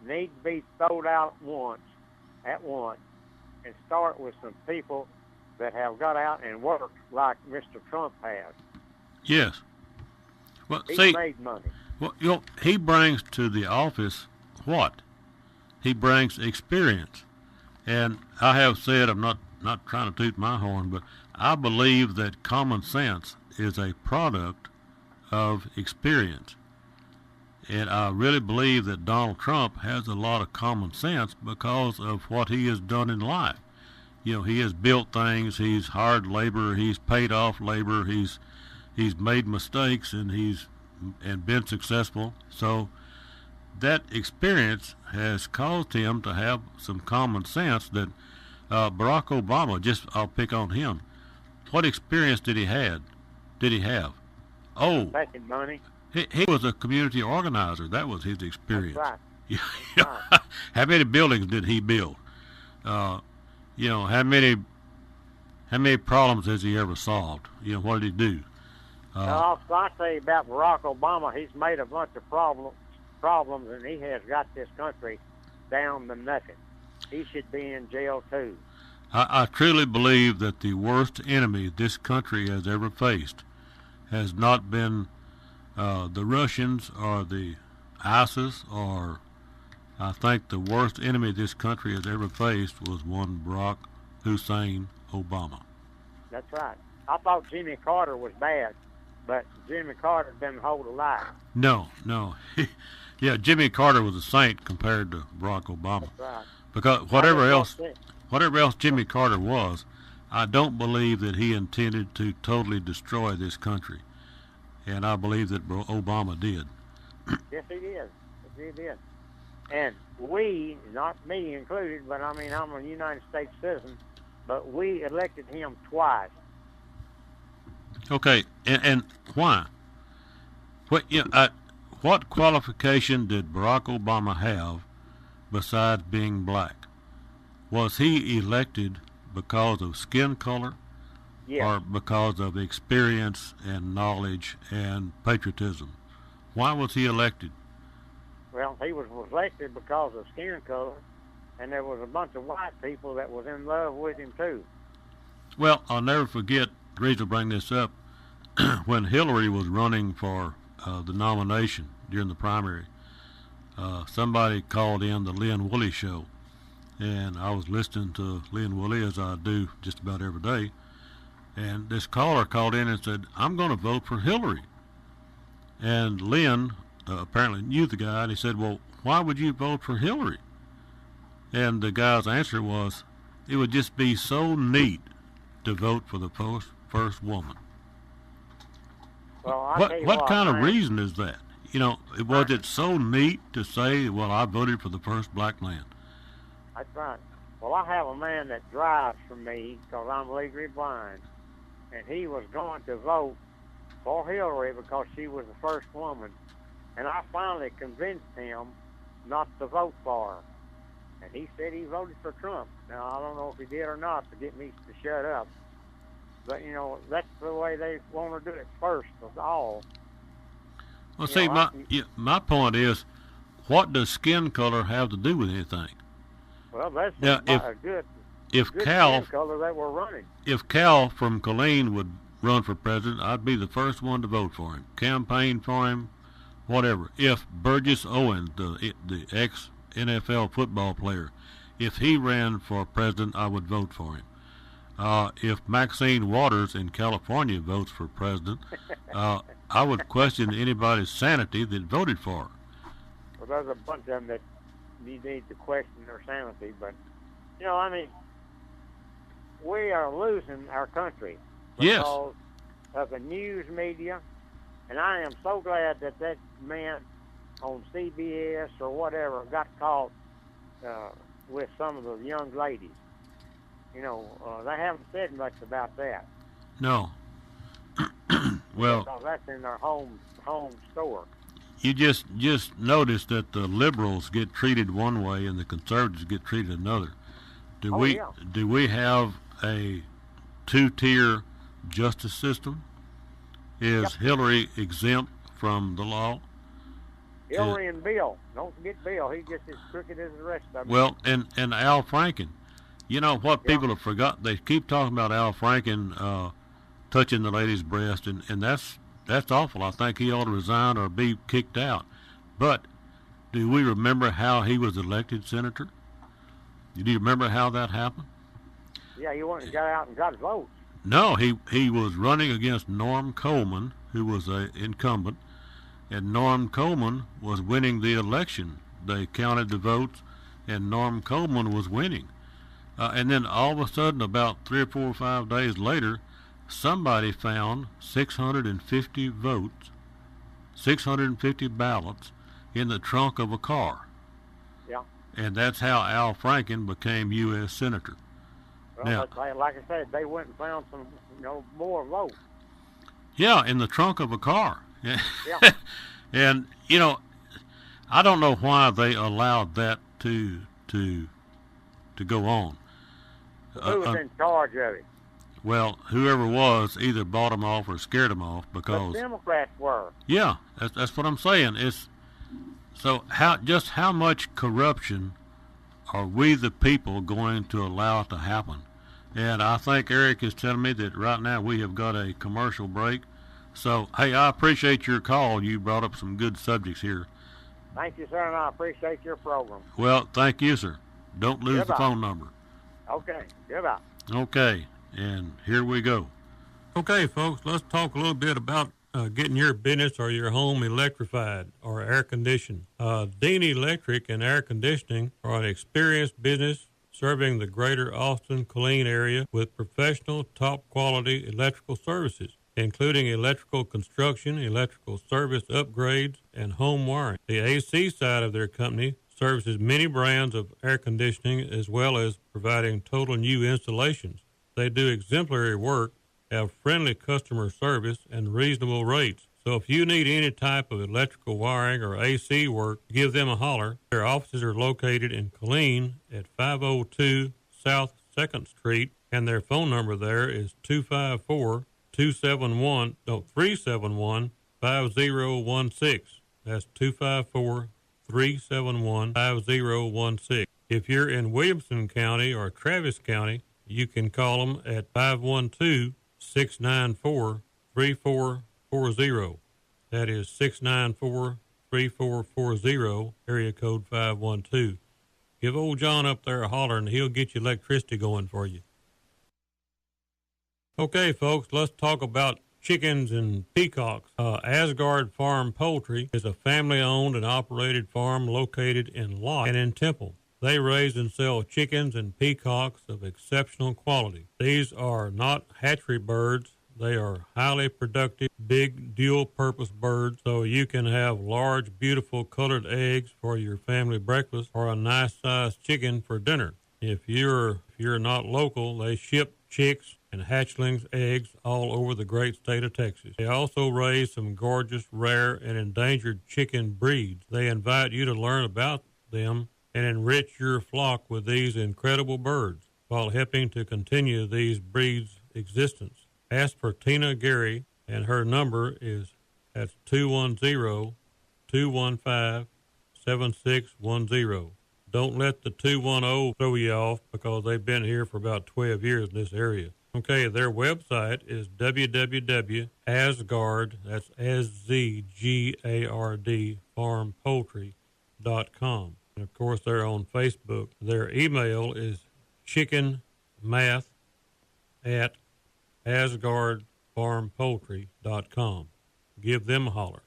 need to be thrown out at once, and start with some people that have got out and worked like Mr. Trump has. Yes. Well, He's made money. Well, he brings to the office what? He brings experience. And I have said, I'm not trying to toot my horn, but I believe that common sense is a product of experience. And I really believe that Donald Trump has a lot of common sense because of what he has done in life. He has built things, he's hired labor, he's paid off labor, he's made mistakes, and and been successful. So that experience has caused him to have some common sense that Barack Obama, I'll pick on him. What experience did he have? Making money. He was a community organizer. That was his experience. That's right. That's right. How many buildings did he build? How many problems has he ever solved? What did he do? I'll tell you about Barack Obama. He's made a bunch of problems, and he has got this country down to nothing. He should be in jail, too. I truly believe that the worst enemy this country has ever faced has not been the Russians or the ISIS, or I think the worst enemy this country has ever faced was one Barack Hussein Obama. That's right. I thought Jimmy Carter was bad, but Jimmy Carter didn't hold a lie. No. Yeah, Jimmy Carter was a saint compared to Barack Obama. That's right. Because whatever else Jimmy Carter was, I don't believe that he intended to totally destroy this country. And I believe that Obama did. Yes, he did. Yes, he did. And we, not me included, but I mean, I'm a United States citizen, but we elected him twice. Okay, and why? What qualification did Barack Obama have besides being black? Was he elected because of skin color, or because of experience and knowledge and patriotism? Why was he elected? Well, he was elected because of skin color, and there was a bunch of white people that was in love with him too. Well, I'll never forget, the reason I bring this up, when Hillary was running for the nomination during the primary, somebody called in the Lynn Woolley show, and I was listening to Lynn Woolley, as I do just about every day, and this caller called in and said, "I'm going to vote for Hillary." And Lynn apparently knew the guy, and he said, "Well, why would you vote for Hillary?" And the guy's answer was, "It would just be so neat to vote for the first woman." Well, what kind of reason is that? Was it so neat to say, "Well, I voted for the first black man"? That's right. Well, I have a man that drives for me because I'm legally blind, and he was going to vote for Hillary because she was the first woman, and I finally convinced him not to vote for her. And he said he voted for Trump. Now, I don't know if he did or not to get me to shut up. But, that's the way they want to do it first of all. Well, see, my point is, what does skin color have to do with anything? Well, that's a good Cal, skin color that we're running. If Cal from Colleen would run for president, I'd be the first one to vote for him, campaign for him, whatever. If Burgess Owens, the ex-NFL football player, if he ran for president, I would vote for him. If Maxine Waters in California votes for president, I would question anybody's sanity that voted for her. Well, there's a bunch of them that you need to question their sanity, but, we are losing our country because of the news media, and I am so glad that man on CBS or whatever got caught with some of the young ladies. They haven't said much about that. No. Well, because that's in their home store. You just notice that the liberals get treated one way and the conservatives get treated another. Do we have a two-tier justice system? Is Hillary exempt from the law? Hillary and Bill. Don't forget Bill. He's just as crooked as the rest of them. Well, and Al Franken. What people have forgotten, they keep talking about Al Franken touching the lady's breast, and that's awful. I think he ought to resign or be kicked out. But do we remember how he was elected senator? Do you remember how that happened? Yeah, he went and got out and got his votes. No, he was running against Norm Coleman, who was an incumbent, and Norm Coleman was winning the election. They counted the votes, and Norm Coleman was winning. And then all of a sudden, about 3 or 4 or 5 days later, somebody found 650 votes, 650 ballots in the trunk of a car. Yeah. And that's how Al Franken became U.S. Senator. Well, now, like I said, they went and found some, more votes. Yeah, in the trunk of a car. Yeah. And, I don't know why they allowed that to go on. Who was in charge of it? Well, whoever was either bought them off or scared them off The because Democrats were. yeah, that's what I'm saying. It's so how much corruption are we the people going to allow to happen? And I think Eric is telling me that right now we have got a commercial break. So, hey, I appreciate your call. You brought up some good subjects here. Thank you, sir, and I appreciate your program. Well, thank you, sir. Don't lose Goodbye. the phone number. Okay, goodbye. Okay, and here we go. Okay, folks, let's talk a little bit about getting your business or your home electrified or air conditioned. Dean Electric and Air Conditioning are an experienced business serving the greater Austin, Killeen area with professional, top-quality electrical services, including electrical construction, electrical service upgrades, and home wiring. The AC side of their company services many brands of air conditioning as well as providing total new installations. They do exemplary work, have friendly customer service, and reasonable rates. So if you need any type of electrical wiring or AC work, give them a holler. Their offices are located in Killeen at 502 South 2nd Street, and their phone number there is 371-5016. That's 254-371-5016. If you're in Williamson County or Travis County, you can call them at 512-694-3440. That is 694-3440, area code 512. Give old John up there a holler and he'll get your electricity going for you. Okay, folks, let's talk about chickens and peacocks. Asgard Farm Poultry is a family-owned and operated farm located in Lott and in Temple. They raise and sell chickens and peacocks of exceptional quality. These are not hatchery birds. They are highly productive, big, dual-purpose birds, so you can have large, beautiful colored eggs for your family breakfast or a nice-sized chicken for dinner. If you're not local, they ship chicks and hatchlings eggs all over the great state of Texas. They also raise some gorgeous, rare, and endangered chicken breeds. They invite you to learn about them and enrich your flock with these incredible birds while helping to continue these breeds' existence. Ask for Tina Gary, and her number is that's 210-215-7610. Don't let the 210 throw you off because they've been here for about 12 years in this area. Okay, their website is www.asgard, that's SZGARD, farmpoultry.com. And, of course, they're on Facebook. Their email is chickenmath@asgardfarmpoultry.com. Give them a holler.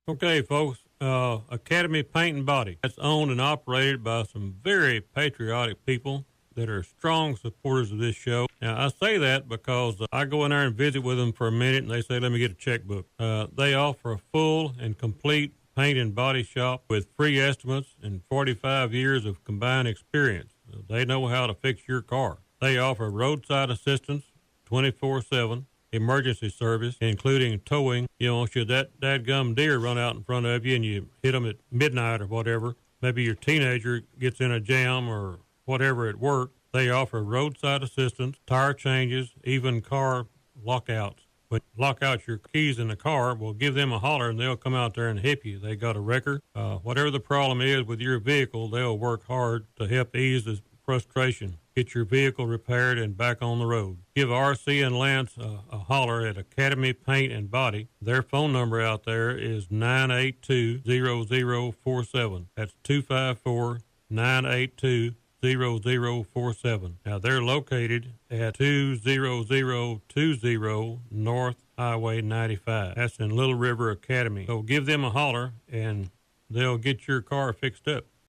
Okay, folks, Academy Paint and Body. That's owned and operated by some very patriotic people that are strong supporters of this show. Now, I say that because I go in there and visit with them for a minute, and they say, let me get a checkbook. They offer a full and complete paint and body shop with free estimates and 45 years of combined experience. They know how to fix your car. They offer roadside assistance 24/7, emergency service, including towing. You know, should that dadgum deer run out in front of you and you hit them at midnight or whatever, maybe your teenager gets in a jam or whatever at work, they offer roadside assistance, tire changes, even car lockouts. But lock out your keys in the car, well, give them a holler and they'll come out there and help you. They got a wrecker. Whatever the problem is with your vehicle, they'll work hard to help ease the frustration. Get your vehicle repaired and back on the road. Give RC and Lance a holler at Academy Paint and Body. Their phone number out there is 982-0047. That's 254-982-0047. Now, they're located at 20020 North Highway 95. That's in Little River Academy. So give them a holler, and they'll get your car fixed up.